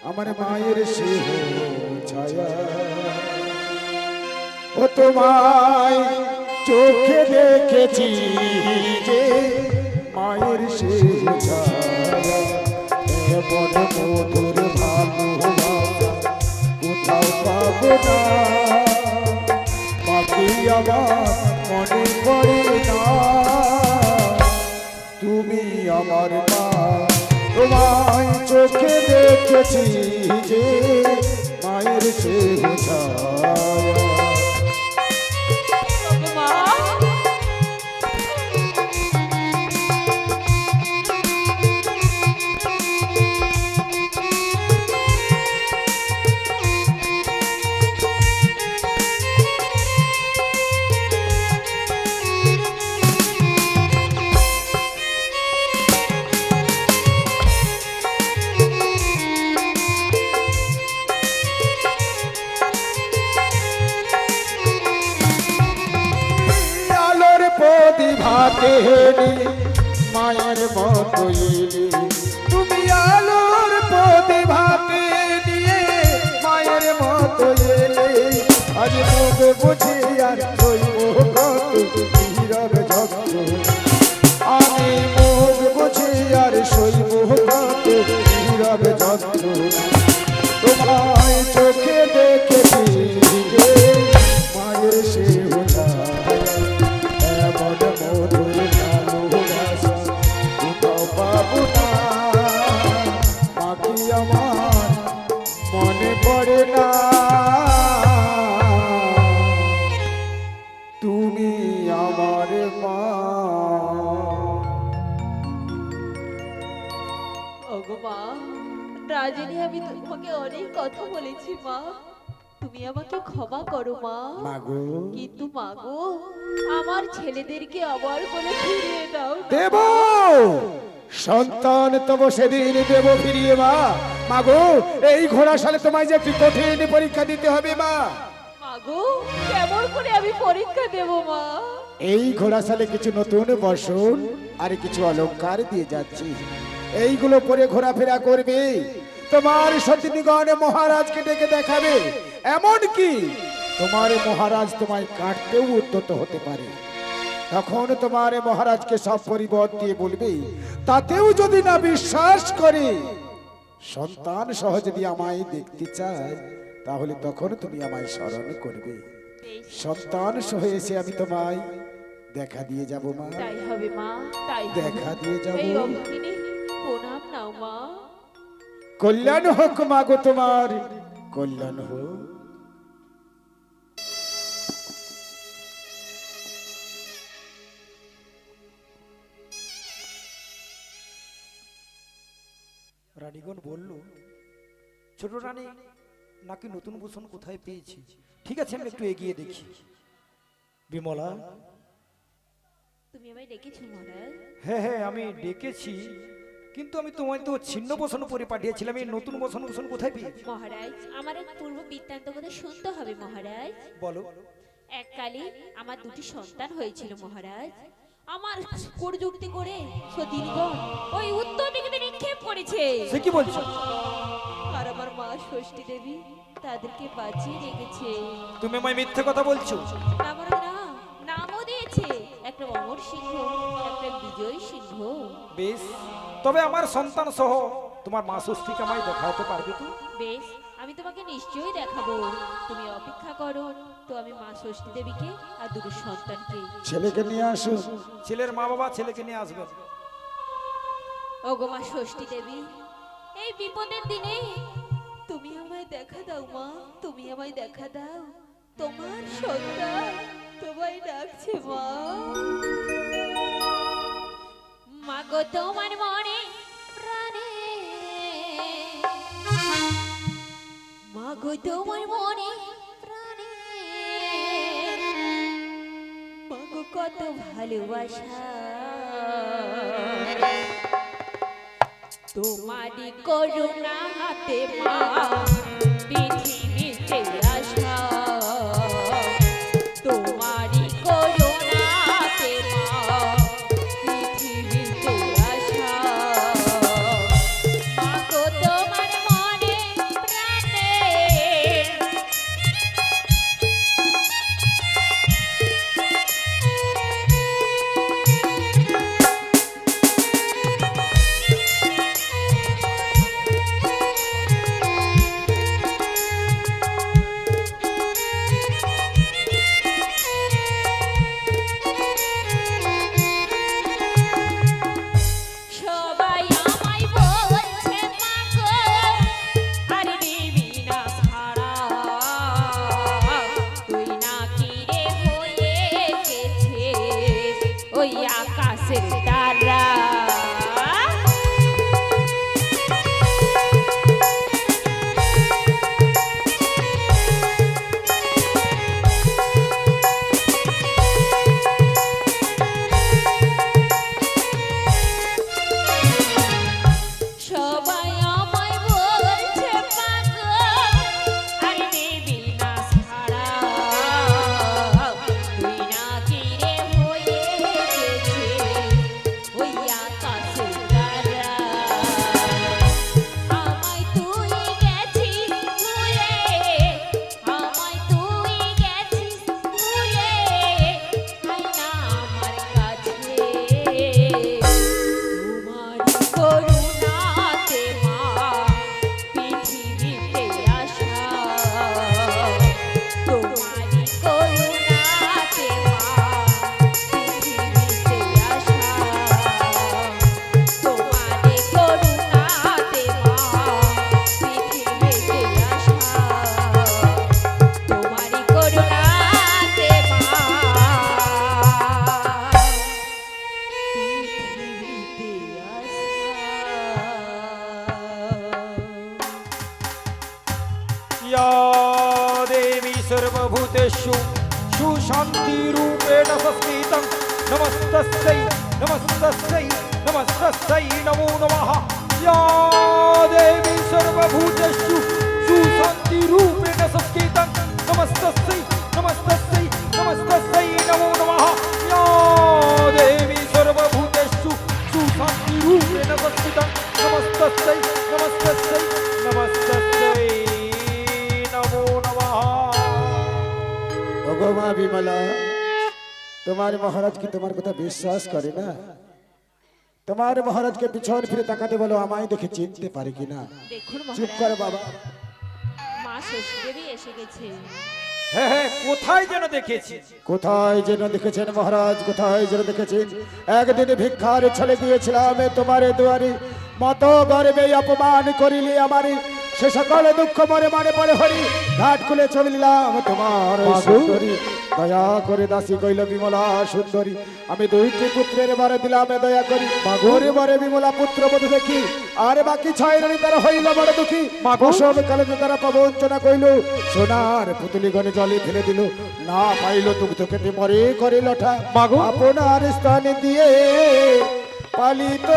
আমার মায়ের সে ছায়া ও তোমায় চোখে দেখেছি যে মায়ের সে ছায়া এমন মধুর ভালোবাসা কোথাও পাবো না বাকি আমার মনে পড়ে না তুমি আমার মা তোমায় চোখে দেখেছি যে মায়ের সে ছায়া ওগো মা প্রতিভাতে মায়ের মতো এলি তুমি আলোর প্রতিভাতে নিয়ে মায়ের মতো এলে আজ মুখ বুঝি আর কত নীরব জগৎ আমি অবিরাম যন্ত্রণা তোমায় চোখে দেখেছি যে মায়ের সে এমন মধুর ভালোবাসা কোথাও পাবো না বাকি আমার মনে পড়ে না তুমি আমার মা। ওগো মা, রাজনী আমি তোমাকে অনেক কথা বলেছি মা, তুমি আমাকে ক্ষমা করো মা। মাগো কিন্তু মাগো, আমার ছেলেদেরকে আবার বলে ফিরিয়ে দাও না। দেব সন্তান তব সেদিন দেব ফিরিয়ে মা। মাগো এই ঘোড়া সালে তোমায় যে একটি কঠিন পরীক্ষা দিতে হবে মা। মাগো, কেমন করে আমি পরীক্ষা দেব মা? এই ঘোড়া সালে কিছু নতুন বসন আর কিছু অলংকার দিয়ে যাচ্ছি, এইগুলো পরে ঘোরাফেরা করবে, তোমার সতীগণ মহারাজকে ডেকে দেখাবে, এমন কি তোমার মহারাজ তোমায় কাটতেও উদ্যত হতে পারে। তখন তোমার মহারাজকে সব পরিবর্ত দিয়ে বলবে, তাতেও যদি না বিশ্বাস করে সন্তান সহ যদি আমায় দেখতে চায় তাহলে তখন তুমি আমায় স্মরণ করবে, সন্তান সহ এসে আমি তোমায় দেখা দিয়ে যাব মা। তাই হবে মা, তাই হবে। দেখা দিয়ে যাব। এই অভাগিনী প্রণাম নাও মা। কল্যাণ হোক মাগো, তোমার কল্যাণ হোক। রানীগণ বলল, ছোট রানী নাকি নতুন বসন কোথায় পেয়েছি। ঠিক আছে, আমি একটু এগিয়ে দেখি। বিমলা, তুমি আমায় ডেকেছো মহারাজ? হ্যাঁ হ্যাঁ আমি ডেকেছি, কিন্তু আমি তোমায় তো ছিন্ন বসন পরে পাঠিয়েছিলাম, এই নতুন বসন কোথায় পেয়েছি? মহারাজ, আমার এক পূর্ব বৃত্তান্ত কথা শুনতে হবে মহারাজ। বলো। এককালে আমার দুটি সন্তান হয়েছিল মহারাজ। আমার কুযুক্তি করে সতীগণ ওই উত্তর দিকে নিক্ষেপ করেছে। সে কি বলছো? আর আমার মা ষষ্ঠী দেবী তাদেরকে বাঁচিয়ে রেখেছে। তুমি আমায় মিথ্যে কথা বলছো। না মহারাজ, না, নামও দিয়েছে, একটা অমর সিংহ, একটা বিজয় সিংহ। বেশ, তবে আমার সন্তান সহ তোমার মা ষষ্ঠীকে আমায় দেখাতে পারবে তো? বেশ, আমি তোমাকে নিশ্চয়ই দেখাবো, তুমি অপেক্ষা করো। তো আমি মা ষষ্ঠী দেবীকে আর দুটো সন্তানকে ছেলেকে নিয়ে আসো। ছেলের মা বাবা ছেলেকে নিয়ে আসবে। ওগো মা ষষ্ঠী দেবী, এই বিপদের দিনে তুমি আমায় দেখা দাও মা, তুমি আমায় দেখা দাও। তোমার সন্তান তোমায় ডাকছে মা। মা গো, তোমার মনে প্রাণে, মা গো তোমার মনে প্রাণে, মা গো কত ভালোবাসা, তোমারই করুণা হাতে মা পৃথিবীতে আসা, তোমারই করুণা হাতে মা পৃথিবীতে আসা। মা গো তোমার মনে প্রাণে, या देवी सर्वभूतेषु सुशान्तिरूपेण संस्थितं नमस्तस्यै नमस्तस्यै नमस्तस्यै नमो नमः या देवी सर्वभूतेषु सुशान्तिरूपेण संस्थितं नमस्तस्यै नमस्तस्यै नमस्तस्यै नमो नमः या देवी सर्वभूतेषु सुशान्तिरूपेण संस्थितं नमस्तस्यै नमस्तस्यै नमस्तस्यै नमो नमः। ওগো মা বিমলা, তোমার মহারাজ কি তোমার কথা বিশ্বাস করে না? তোমার মহারাজকে পিছন ফিরে তাকাতে বলো, আমায় দেখে চিনতে পারে কিনা। দেখুন চুপ মহারাজ, করো বাবা। মা ষষ্ঠীদেবী এসে গেছে। হ্যাঁ হ্যাঁ, কোথায় যেন দেখেছি। কোথায় যেন দেখেছেন মহারাজ, কোথায় যেন দেখেছেন? একদিন ভিক্ষার ছলে গিয়েছিলাম তোমার দুয়ারে, মত গর্বে অপমান করিলি আমারে, সে সকল দুঃখ মরে মনে পড়ে হরি, ঘাট খুলে চলিলাম তোমার ওই সুন্দরী। দয়া করে দাসী কইল বিমলা সুন্দরী, আমি দুইটি পুত্রের বারে দিলাম দয়া করি, মাগরে বারে বিমলা পুত্র বধূ দেখি, আর বাকি ছয় রানী তারা হইল বড় দুঃখী। সব কালে তারা প্রবঞ্চনা কইল, সোনার পুতুলি গনে জলে ফেলে দিল, না পাইল দুগ্ধ খেতে মরে করে লঠা, আপনার স্থানে দিয়ে পালিত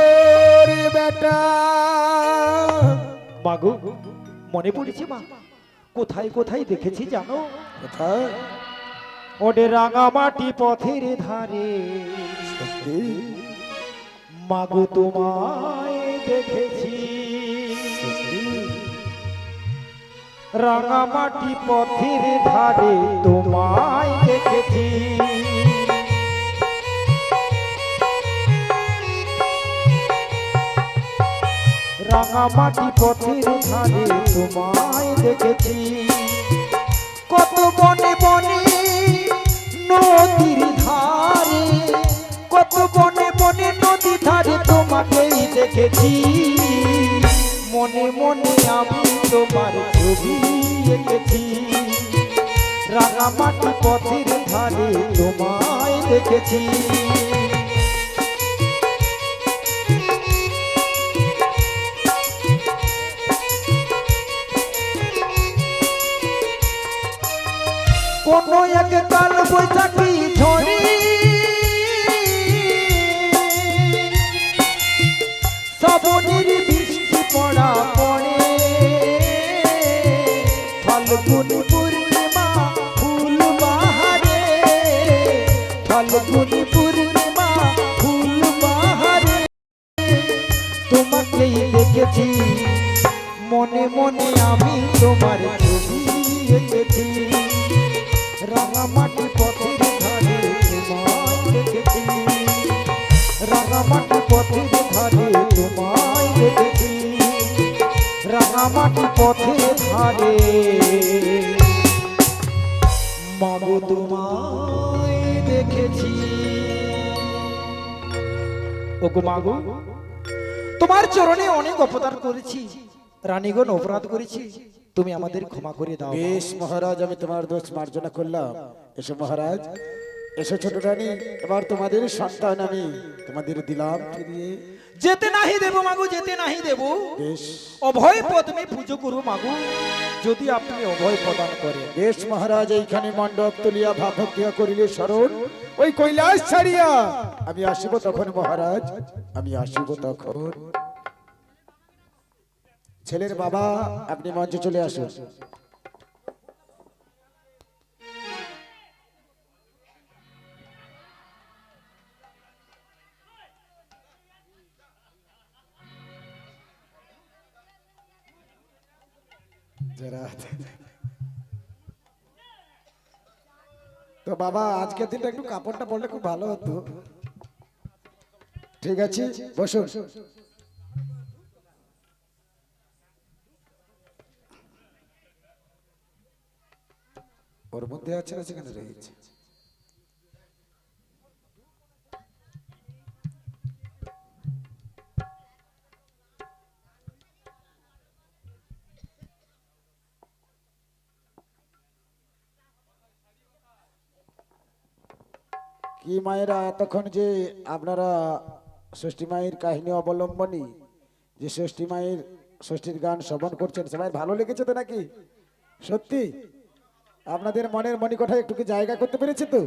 রে বেটা। মাগো, মনে পড়েছে মা, কোথায় কোথায় দেখেছি জানো? কোথায়? ওডে রাঙামাটি পথের ধারে মাগো তোমায় দেখেছি, রাঙামাটি পথের ধারে তোমায় দেখেছি। রাঙামাটি পথের ধারে তোমায় দেখেছি, কত বনে বনে নদীর ধারে, কত বনে বনে নদী ধারে তোমাকেই দেখেছি, মনে মনে আমি তোমার ছবি এঁকেছি, রাঙামাটি পথের ধারে তোমায় দেখেছি। কোন এক কাল বৈশাখী ঝড়ে শ্রাবণের বৃষ্টি পড়া পড়ে, ফাল্গুনি পূর্ণিমা ফুল বাহারে, ফাল্গুনি পূর্ণিমা ফুল বাহারে তোমাকেই দেখেছি, মনে মনে আমি তোমার ছবি এঁকেছি, রাঙামাটি পথের ধারে তোমায় দেখেছি, রাঙামাটি পথের ধারে তোমায় দেখেছি, রাঙামাটি পথের ধারে মাগো তোমায় দেখেছি। ওগো মাগো, তোমার চরণে অনেক অপরাধ করেছি, রানীগণ অপরাধ করেছি, তুমি আমাদের ক্ষমা করে দাও। বেশ মহারাজ, আমি তোমার দোষ মার্জনা করলাম। এসো মহারাজ, এসো ছোট রানী, এবার তোমাদের সন্তান আমি তোমাদের দিলাম ফিরিয়ে। যেতে নাহি দেব মাগো, যেতে নাহি দেব, বেশ অভয় পদ্মে পুজো করু মাগো, যদি আপনি অভয় প্রদান করেন। বেশ মহারাজ, এইখানে মণ্ডপ তুলিয়া ভাব ভক্তিয়া করিলে স্মরণ, ওই কৈলাস ছাড়িয়া আমি আসিব তখন মহারাজ, আমি আসিব তখন। ছেলের বাবা, আপনি মঞ্চে চলে আসুন। তো বাবা, আজকের দিনটা একটু কাপড়টা পরলে খুব ভালো হতো। ঠিক আছে, বসুন। ওর মধ্যে আছে না, সেখানে রয়েছে। কি মায়েরা, এতক্ষণ যে আপনারা ষষ্ঠী মায়ের কাহিনী অবলম্বনী যে ষষ্ঠী মায়ের ষষ্ঠীর গান শ্রবণ করছেন, সবাই ভালো লেগেছে তো নাকি? সত্যি আপনাদের মনের মণিকোঠায় একটু কি জায়গা করতে পেরেছে তো?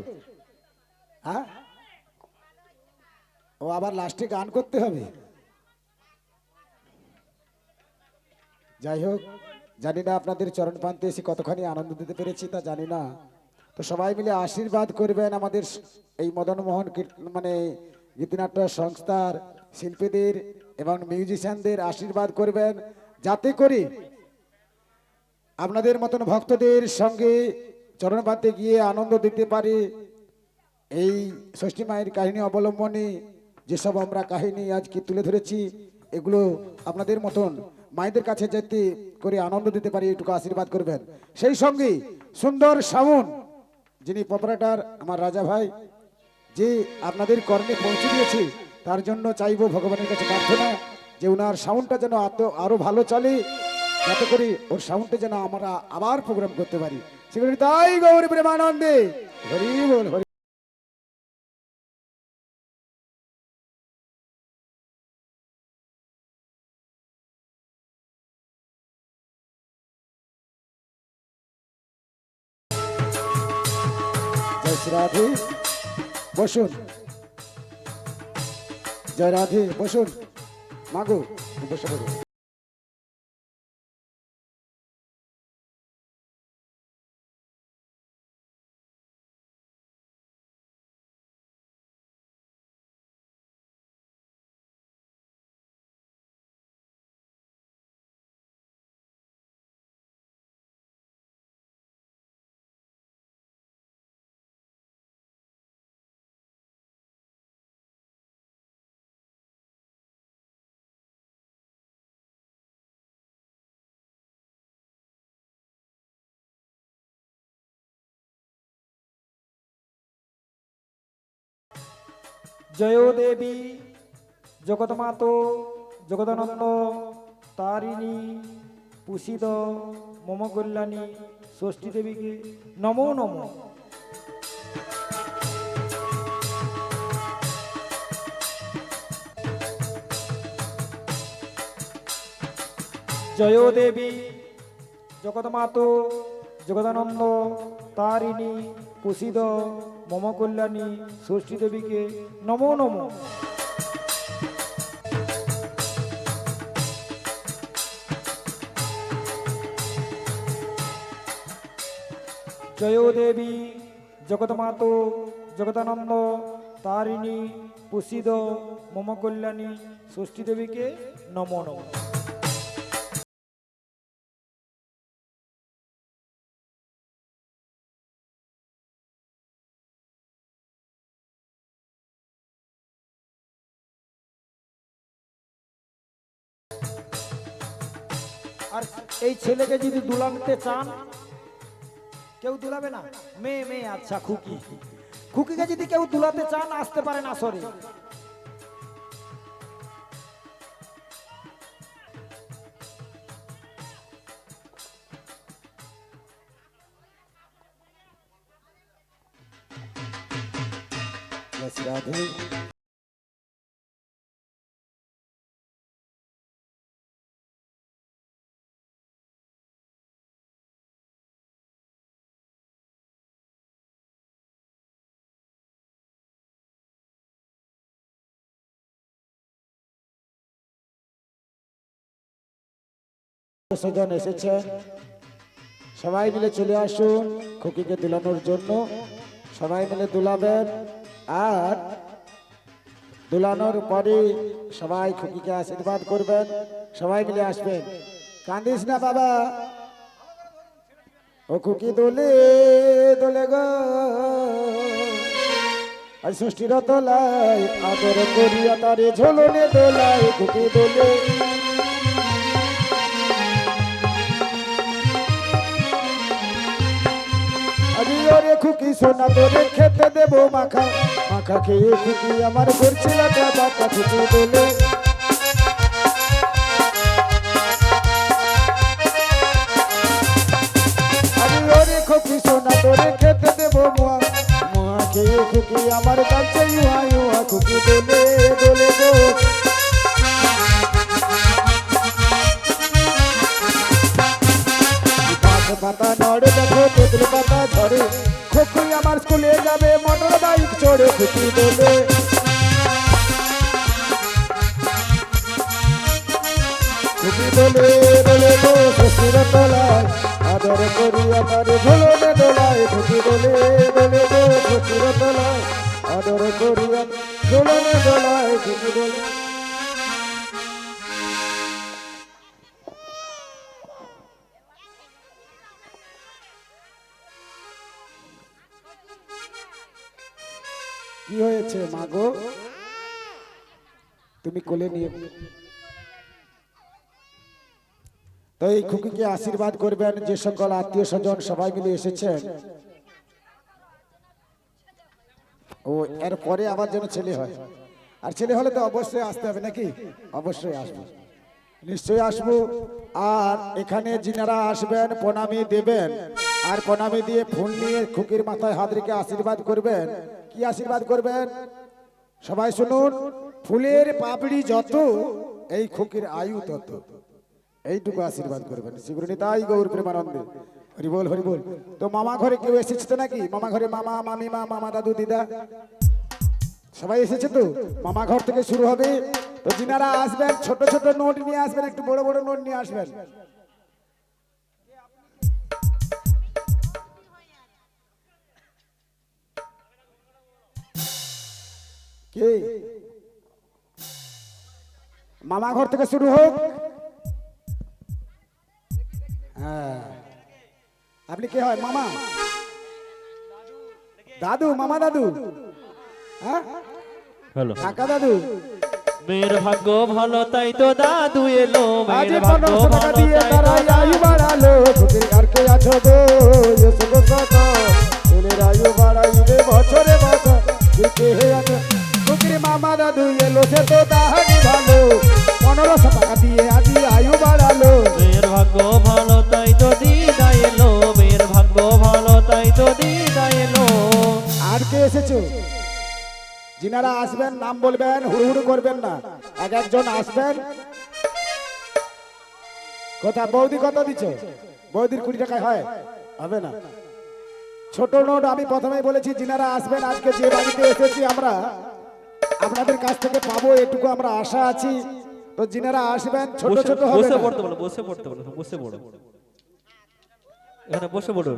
হ্যাঁ, ও আবার লাস্টে গান করতে হবে। যাই হোক, জানি না আপনাদের চরণ প্রান্তে এসে কতখানি আনন্দ দিতে পেরেছি তা জানি না। তো সবাই মিলে আশীর্বাদ করবেন আমাদের এই মদনমোহন মানে গীতিনাট্য সংস্থার শিল্পীদের এবং মিউজিশিয়ানদের আশীর্বাদ করবেন, যাতে করে আপনাদের মতন ভক্তদের সঙ্গে চরণ প্রান্তে গিয়ে আনন্দ দিতে পারি। এই ষষ্ঠী মায়ের কাহিনী অবলম্বনে যেসব আমরা কাহিনী আজকে তুলে ধরেছি, এগুলো আপনাদের মতন মায়েদের কাছে যেতে করে আনন্দ দিতে পারি, এটুকু আশীর্বাদ করবেন। সেই সঙ্গে সুন্দর সাউন্ড যিনি অপারেটর আমার রাজা ভাই, যে আপনাদের কর্মে পৌঁছে দিয়েছে, তার জন্য চাইবো ভগবানের কাছে প্রার্থনা যে ওনার সাউন্ডটা যেন আরো ভালো চলে, যাতে করে ওর সাউন্ডে যেন আমরা আবার প্রোগ্রাম করতে পারি। সেগুলো তাই গৌরী প্রেমানন্দে হরি বল হরি। জয় শ্রী রাধে, বসুন। জয় রাধে, বসুন। মাগো বসে পড়ো। জয় দেবী জগৎমাতো জগদানন্দ তারিণী পুষিদ মম কল্যাণী ষষ্ঠী দেবীকে নমো নমো। জয় দেবী জগৎমাতো জগদানন্দ তারিণী পুষিদ মম কল্যাণী ষষ্ঠী দেবীকে নমো নমো। জয় দেবী জগৎমাতো জগদানন্দ তারিণী পুষিদ মম কল্যাণী ষষ্ঠী দেবীকে নমো নমো। আর এই ছেলেকে যদি দুলাতে চান, কেউ দুলাবে না? মেয়ে মেয়ে, আচ্ছা খুকি, খুকিকে যদি কেউ দুলাতে চান আসতে পারেন আসরে। রাধে স্বজন এসেছেন, সবাই মিলে চলে আসুন খুকিকে দুলানোর জন্য। সবাই মিলে দুলাবেন, আর দুলানোর পরে সবাই খুকিকে আশীর্বাদ করবেন। সবাই মিলে আসবেন, কান্দিস না বাবা। ও খুকি দোলে দোলে গো, আর ষষ্ঠীর দোলায় আদর করিয়া তারে ঝোলনে দোলায় খুকি দোলে। রে খুকি সোনা তোরে খেতে দেবো মাখা, মাখা খেয়ে খুকি আমার করছিল বাঁকা খুকি বলে। আমি ওরে খুকি সোনা তোরে খেতে দেবো মুয়া, মুয়া খেয়ে খুকি আমার কাছে ইউয়া ইউয়া খুকি দোলে দোলে গো। পাতা নড়ে দেখো তেঁতুল পাতা ঝরে খুকি আমার স্কুলে যাবে মোটর বাইক চড়ে খুকি বলে খুকি বলে বলে গো শ্বশুর তলায় আদর করি আমার ঝোলনে দোলায় খুকি বলে বলে গো শ্বশুর তলায় আদর করি আমার ঝোলনে দোলায় খুকি বলে কি হয়েছে মাগো তুমি কোলে নিয়ে তো এই খুকিকে আশীর্বাদ করবেন যে সকল আত্মীয় স্বজন সবাই মিলে এসেছেন ও এর পরে আবার যেন ছেলে হয় আর ছেলে হলে তো অবশ্যই আসতে হবে নাকি অবশ্যই আসবো নিশ্চয়ই আসবো আর এখানে যিনারা আসবেন প্রণামী দেবেন আর প্রণামী দিয়ে ফুল নিয়ে খুকির মাথায় হাত রেখে আশীর্বাদ করবেন কি আশীর্বাদ করবেন সবাই শুনুন ফুলের পাপড়ি যত এই খুকির আয়ু তত এইটুকু আশীর্বাদ করবেন শিবরণী তাই গৌর প্রেমানন্দে হরিবল হরিবল তো মামা ঘরে কেউ এসেছে তো নাকি মামা ঘরে মামা মামিমা মামা দাদু দিদা সবাই এসেছে তো মামা ঘর থেকে শুরু হবে তো যিনারা আসবেন ছোট ছোট নোট নিয়ে আসবেন একটু বড় বড় নোট নিয়ে আসবেন কে মামা ঘর থেকে শুরু হোক হ্যাঁ আপনি কে হয় মামা দাদু মামা দাদু হ্যাঁ হ্যালো কাকা দাদু মেয়ের ভাগ্য ভালো তাই তো দাদু এলো আজ মেয়ের ভাগ্য 1500 টাকা ভালো দিয়ে তাই তো তারাই আয়ু বাড়ালো খুকির আর কে আছো গো এসো গো সদা ছেলের আয়ু বাড়াইবে বছরে বছর কে হে আছো খুকির মামা দাদু এলো সে তো তাহারি ভালো 1500 টাকা দিয়ে আজ আয়ু বাড়ালো মেয়ের ভাগ্য ভালো তাই তো দিদা এলো মেয়ের ভাগ্য ভালো তাই তো দিদা এলো আর কে এসেছো যিনারা আসবেন নাম বলবেন হুড়হুড় করবেন না এক একজন আসবেন কথা বৌদি কত দিচ্ছ বৌদির 20 টাকায় হয় হবে না ছোট নোট আমি প্রথমেই বলেছি যিনারা আসবেন আজকে যে বাড়িতে এসেছি আমরা আপনাদের কাছ থেকে পাবো এটুকু আমরা আশা আছি তো যিনারা আসবেন ছোট ছোট হবে বসে না। পড়তে বলো বসে পড়তে বলো বসে পড়ো এখানে বসে পড়ো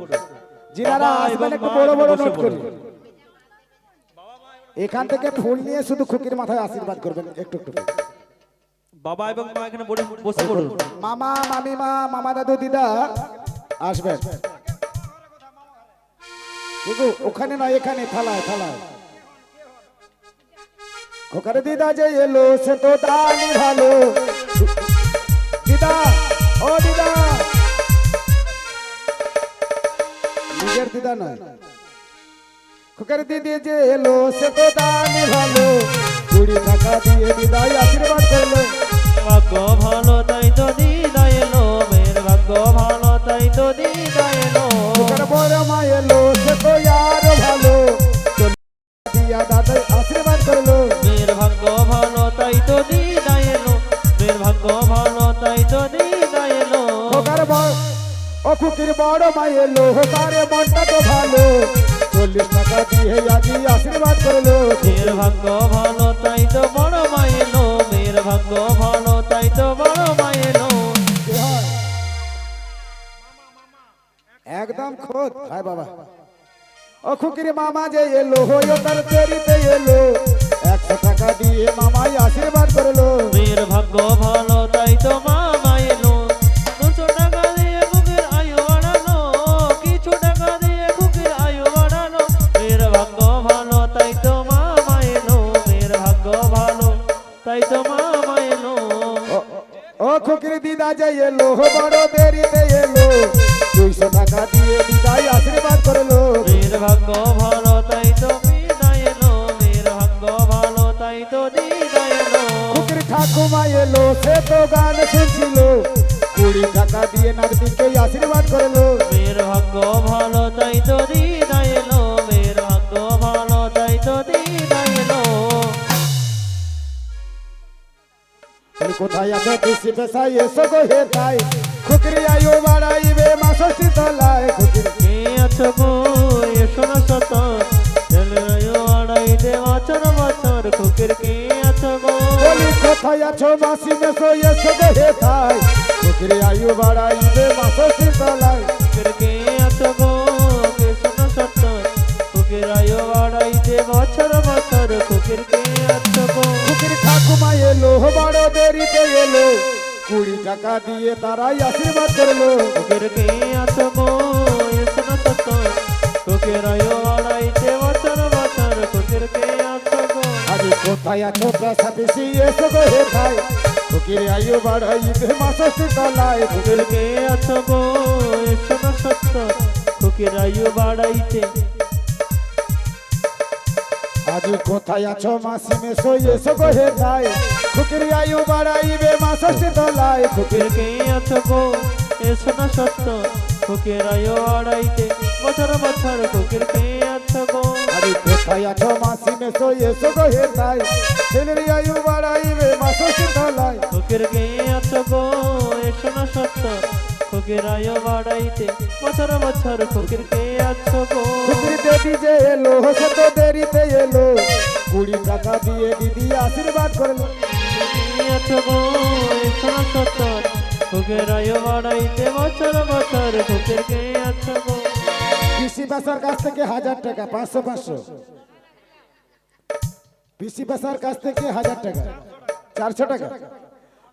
যিনারা বাবা আসবেন এবং একটু মা বড় বড় বসে নোট পড়ো। করি এখান থেকে ফুল নিয়ে শুধু খুকির মাথায় আশীর্বাদ করবেন একটু একটু করে। বাবা এবং মা এখানে বসে পড়ো মামা মামিমা মামা দাদু দিদা আসবেন কিন্তু ওখানে নয় এখানে থালায় থালায় ওখানে দিদা যে এলো সে তো দানি ভালো দিদা ও দিদা নিজের দিদা নয় খোকার দিদি যে এলো সে তো দানি ভালো 20 টাকা দিয়ে দিদাই আশীর্বাদ করলো ভাগ্য ভালো তাই তো দিদা এলো মেয়ের ভাগ্য ভালো তাই তো দিদা এলো খোকার বড় মা এলো সে তো আরো ভালো দিয়া দাদাই আশীর্বাদ করলো মেয়ের ভাগ্য ভালো তাই তো দিদা এলো মেয়ের ভাগ্য ভালো তাই তো দিদা এলো খোকার বড় ও খুকির বড় মা এলো হোকারে মনটা তো ভালো 40 টাকা দিয়ে আজি আশীর্বাদ করলো মেয়ের ভাগ্য ভালো তাই তো বড় মা এলো মেয়ের ভাগ্য ভালো তাই তো বড় মা এলো কি হয়? একদম খোদ হায় বাবা ও খুকির মামা যে এলো হইও তার তরিতে এলো 100 টাকা দিয়ে মামাই আশীর্বাদ করলো মেয়ের ভাগ্য ভালো তাই তো মামা এলো 200 টাকা দিয়ে খুকির আয়ু বাড়ালো কিছু টাকা দিয়ে খুকির আয়ু বাড়ালো মেয়ের ভাগ্য ভালো তাই তো মামা এলো মেয়ের ভাগ্য ভালো তাই তো মামা এলো ও খুকির দিদা যে এলো বড় দেরিতে এলো 200 টাকা দিয়ে দিদাই আশীর্বাদ করলো মেয়ের ভাগ্য ভালো তাই তো দিদা এলো মেয়ের ভাগ্য ভালো তাই তো দিদা এলো খুকির ঠাকুমা এলো সে তো গান শুনছিল 20 টাকা দিয়ে নাতিকে আশীর্বাদ করলো মেয়ের ভাগ্য ভালো তাই তো দিদা এলো মেয়ের ভাগ্য ভালো তাই তো দিদা এলো কোথায় আছে কৃষি পেশায় এসো গো হে তাই খুকরি আয়ু বাড়াইবে মা ষষ্ঠী তলায় খুকির কে আছো গো এসো না সত চলে আয়ো আড়াইতে বছর বছর খুকির কে আছো গো বলি কোথায় আছো মাসি মেসো এসো গো হে তাই খুকির আয়ু বাড়াইবে মা ষষ্ঠী তলায় খুকির কে আছো গো এসো না সত খুকির আয়ো আড়াইতে বছর বছর খুকির কে আছো গো খুকির ঠাকুমা এলো বড় দেরিতে এলো 20 টাকা দিয়ে তারাই আশীর্বাদ করলো খুকির কে আছো গো এসো না সত খুকির আয়ো আড়াইতে বছর বছর খুকির কে আছো গো আরে কোথায় আছো পেশা পেশি এসো গো হে ভাই খুকির আয়ু বাড়াইবে মা ষষ্ঠী তলায় খুকির কে আছো গো এসো না সত্য খুকির আয়ু বাড়াইতে আজ কোথায় আছো মাসি মেসো এসো গো হে ভাই খুকির আয়ু বাড়াইবে মা ষষ্ঠী তলায় খুকির কে আছো গো এসো না সত্য খুকির আয়ু বাড়াইতে বছর বছর খুকির কে আছো গো আরে কোথায় আছো মাসি মেসো এসো গো হে ভাই ছেলের আয়ু বাড়াইবে মা ষষ্ঠী তলায় খুকির কে আছো গো এসো না সত্য খুকির আয়ু বাড়াইতে বছর বছর খুকির কে আছো গো খুকির দেবী যে এলো সে তো দেরিতে এলো 20 টাকা দিয়ে দিদি আশীর্বাদ করলো কে আছো গো এসো না সত্য খুকির আয়ু বাড়াইতে বছর বছর খুকির কে আছো গো পিসি বাসার কাছ থেকে 1000 টাকা 500 500 পিসি বাসার কাছ থেকে 1000 টাকা 400 টাকা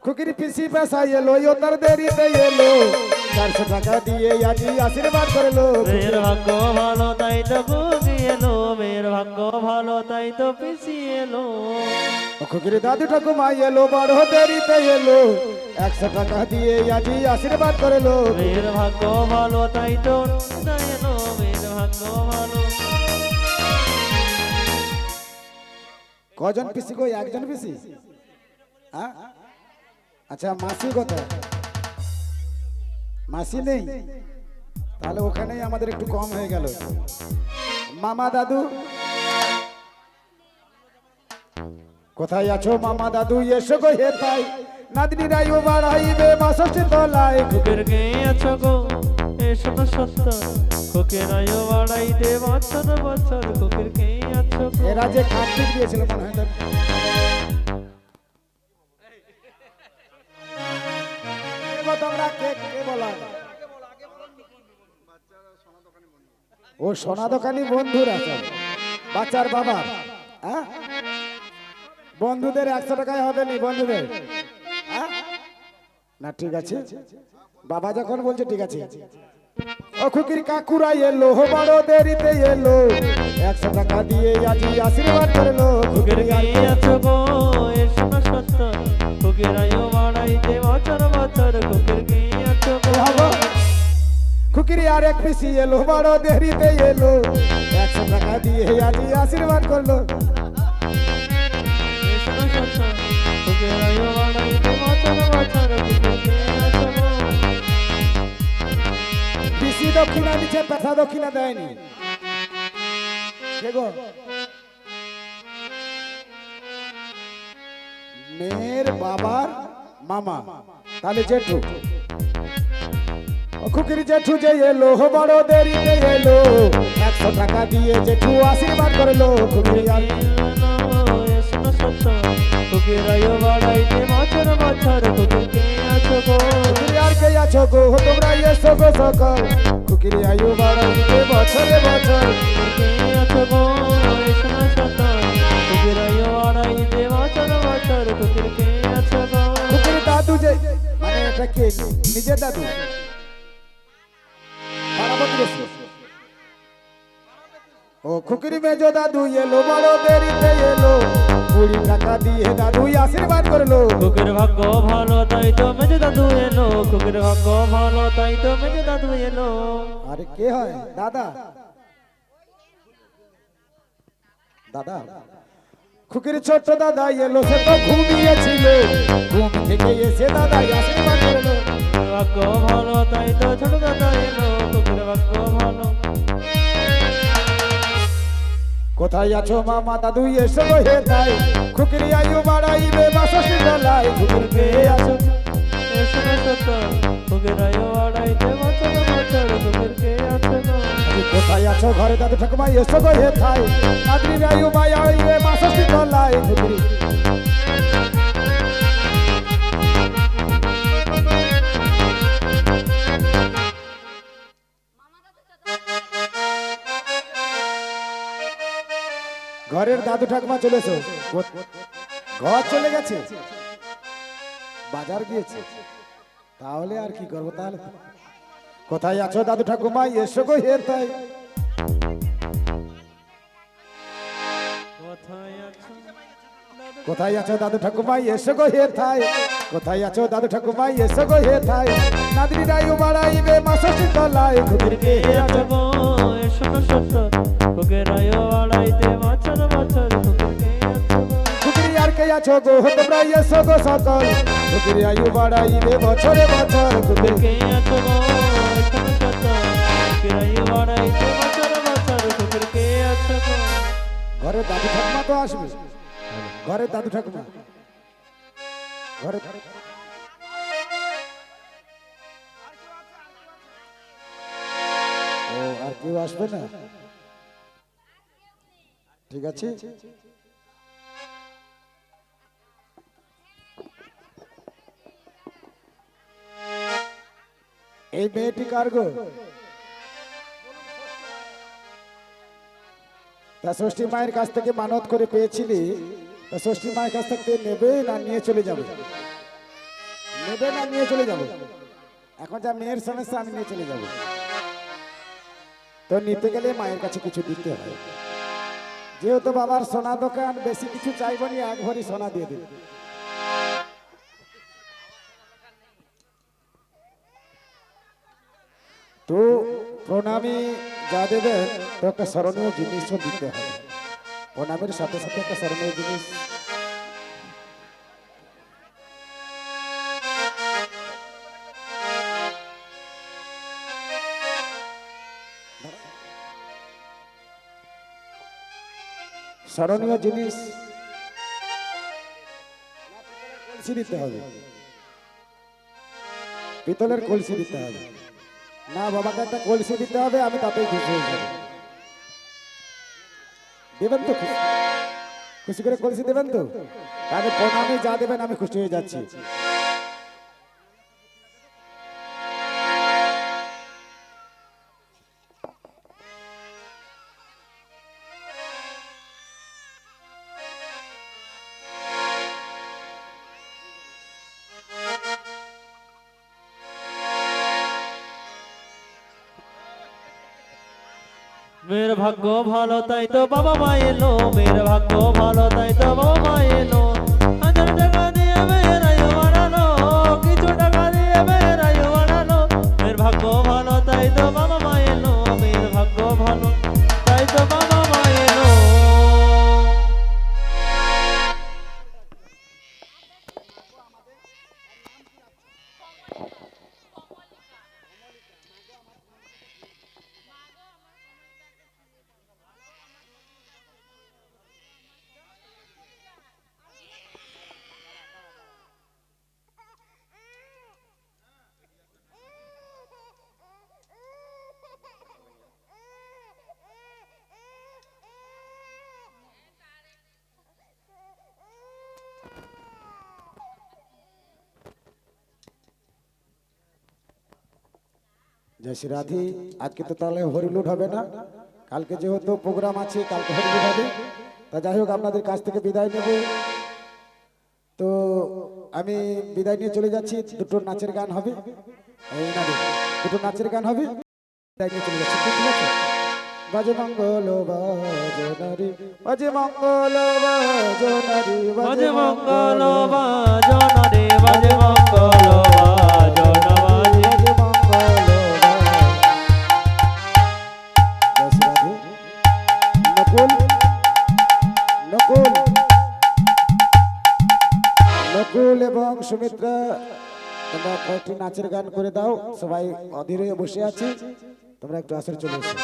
খুকির পিসি বাসা এলো ও তার দেরিতে এলো 400 টাকা দিয়ে আজি আশীর্বাদ করলো মেয়ের ভাগ্য ভালো তাই তো খুকি এলো মেয়ের ভাগ্য ভালো তাই তো পিসি এলো খুকির দাদু ঠাকুমা এলো বড় দেরিতে এলো 100 টাকা দিয়ে আজি আশীর্বাদ করলো মেয়ের ভাগ্য ভালো তাই তো না এলো মেয়ের ভাগ্য ভালো কজন পিসি কই একজন পিসি হ্যাঁ আচ্ছা মাসি কোথায় মাসি নেই তাহলে ওখানেই আমাদের একটু কম হয়ে গেল মামা দাদু কোথায় আছো মামা দাদু এসো গো হে তাই নাতনি রাইও বাড়াইবে মা ষষ্ঠী তলায় খুকের কে আছো গো এসো না সত্য খুকের আয়ো বাড়াইতে বছর বছর খুকের কে আছো গো এরা যে কার্তিক দিয়েছিল মনে হয় তোমরা কে কে বলা ও সোনা দোকানি বন্ধুরা সব বাচ্চার বাবা হ্যাঁ বন্ধুদের 100 টাকায় হবে নি বন্ধুদের হ্যাঁ না ঠিক আছে বাবা যখন বলছে ঠিক আছে ও খুকির কাকুরা এলো বড় দেরিতে এলো 100 টাকা দিয়ে আজি আশীর্বাদ করলো খুকের কে আছো গো এসো না সত্য খুকের আয়ো বাড়াইতে বছর বছর খুকের কে আছো গো খুকির আর এক পিসি এলো বড় দেরিতে এলো 100 টাকা দিয়ে আজি আশীর্বাদ করলো এসো না সত্য খুকের আয়ো বাড়াইতে বছর বছর খুকের কে আছো গো পিসি দক্ষিণা দিচ্ছে পেথা দক্ষিণা দেয়নি কে গো মেয়ের বাবার মামা তাহলে জেঠু ও খুকির জেঠু যে এলো বড় দেরিতে এলো 100 টাকা দিয়ে জেঠু আশীর্বাদ করলো খুকির আর এসো না সত্য খুকের আয়ো বাড়াইতে বছর বছর খুকের কে আছো গো খুকির আর কে আছো গো তোমরা এসো গো সকল খুকির আয়ু বাড়াইতে বছরে বছর কে আছো গো এসো না সত্য খুকের আয়ো বাড়াইতে বছর বছর খুকের কে আছো গো খুকির দাদু যে মানে এটা কে নিজের দাদু ও খুকির মেজো দাদু এলো বড় দেরিতে এলো 20 টাকা দিয়ে দাদু আশীর্বাদ করলো খুকের ভাগ্য ভালো তাই তো মেজে দাদু এলো খুকের ভাগ্য ভালো তাই তো মেজে দাদু এলো আরে কে হয় দাদা দাদা খুকির ছোট দাদা এলো সে তো ঘুমিয়েছিল ঘুম থেকে এসে দাদা আশীর্বাদ করলো ভাগ্য ভালো তাই তো ছোট দাদা এলো খুকের ভাগ্য ভালো কোথায় আছো মামা দাদু এসো গো হে তাই খুকির আয়ু বাড়াইবে মা ষষ্ঠী তলায় খুকির কে আছো এসো না সত্য খুকের আয়ো বাড়াইতে বছর বছর আছো ঘরে দাদু ঠাকুমা এসো গো হে থাই নাদরি রায়ু মায়া ইয়ে মা ষষ্ঠী তলায় ঘুরি ঘরের দাদু ঠাকুমা চলেছো ঘর চলে গেছে বাজার গিয়েছে তাহলে আর কি করবো তাহলে কোথায় আছো দাদু ঠাকুমা এসো গো হে তাই কোথায় আছো কোথায় আছো দাদু ঠাকুমা এসো গো হে থাই কোথায় আছো দাদু ঠাকুমা এসো গো হে থাই নাদরি রায়ু বাড়াইবে মা ষষ্ঠী তলায় ঘুরি কে আছো গো এসো না সত্য তোকে রায়ো আড়াইতে বছর বছর তোকে কে আছো গো ঘুরি আর কে আছো গো তোমরা এসো গো সকল ঘুরি আয়ু বাড়াইবে বছরে বছর ঘুরি কে আছো গো এসো না সত্য তোকে রায়ো আড়াইতে বছর বছর তোকে কে আছো গো ঘরে দাদু ঠাকুমা তো আসবে ঘরে দাদু ঠাকুমা ঘরে ও আর কেউ আসবে না ঠিক আছে এই মেয়েটি কার গো তা ষষ্ঠী মায়ের কাছ থেকে মানত করে পেয়েছিলি তা ষষ্ঠী মায়ের কাছ থেকে নেবে না নিয়ে চলে যাবে নেবে না নিয়ে চলে যাবে এখন যা মেয়ের সমস্যা আমি নিয়ে চলে যাব তো নিতে গেলে মায়ের কাছে কিছু দিতে হয় যেহেতু বাবার সোনা দোকান বেশি কিছু চাইবো নি এক ভরি সোনা দিয়ে দিন তো প্রণামী যা দেবেন তো একটা স্মরণীয় জিনিসও দিতে হবে প্রণামের সাথে সাথে একটা স্মরণীয় জিনিস স্মরণীয় জিনিস কলসি দিতে হবে পিতলের কলসি দিতে হবে না বাবাকে একটা কলসি দিতে হবে আমি তাতেই খুশি হয়ে যাব দেবেন তো খুশি করে কলসি দেবেন তো তাহলে প্রণামে যা দেবেন আমি খুশি হয়ে যাচ্ছি মেয়ের ভাগ্য ভালো তাই তো বাবা মা এলো মেয়ের ভাগ্য ভালো তাই তো বাবা মা এলো 1000 টাকা দিয়ে মেয়ের আয়ু বাড়ালো কিছু টাকা দিয়ে মেয়ের আয়ু বাড়ালো মেয়ের ভাগ্য ভালো তাই তো বাবা মা এলো মেয়ের ভাগ্য ভালো তাই তো বাবা মা এলো জয় শ্রী রাধি আজকে তো তাহলে হরিলুট হবে না কালকে যেহেতু প্রোগ্রাম আছে কালকে হরিলুট হবে তা যাই হোক আপনাদের কাছ থেকে বিদায় নেব তো আমি বিদায় নিয়ে চলে যাচ্ছি দুটো নাচের গান হবে এই না দুটো নাচের গান হবে বিদায় নিয়ে চলে যাচ্ছি ঠিক আছে বাজে মঙ্গল বাজনারি বাজে মঙ্গল বাজনারি বাজে মঙ্গল বাজনারে বাজে মঙ্গল বাজনা বাজে নকুল এবং সুমিত্রা তোমরা কয়েকটি নাচের গান করে দাও সবাই অধীর হয়ে বসে আছি তোমরা একটু আসরে চলে এসো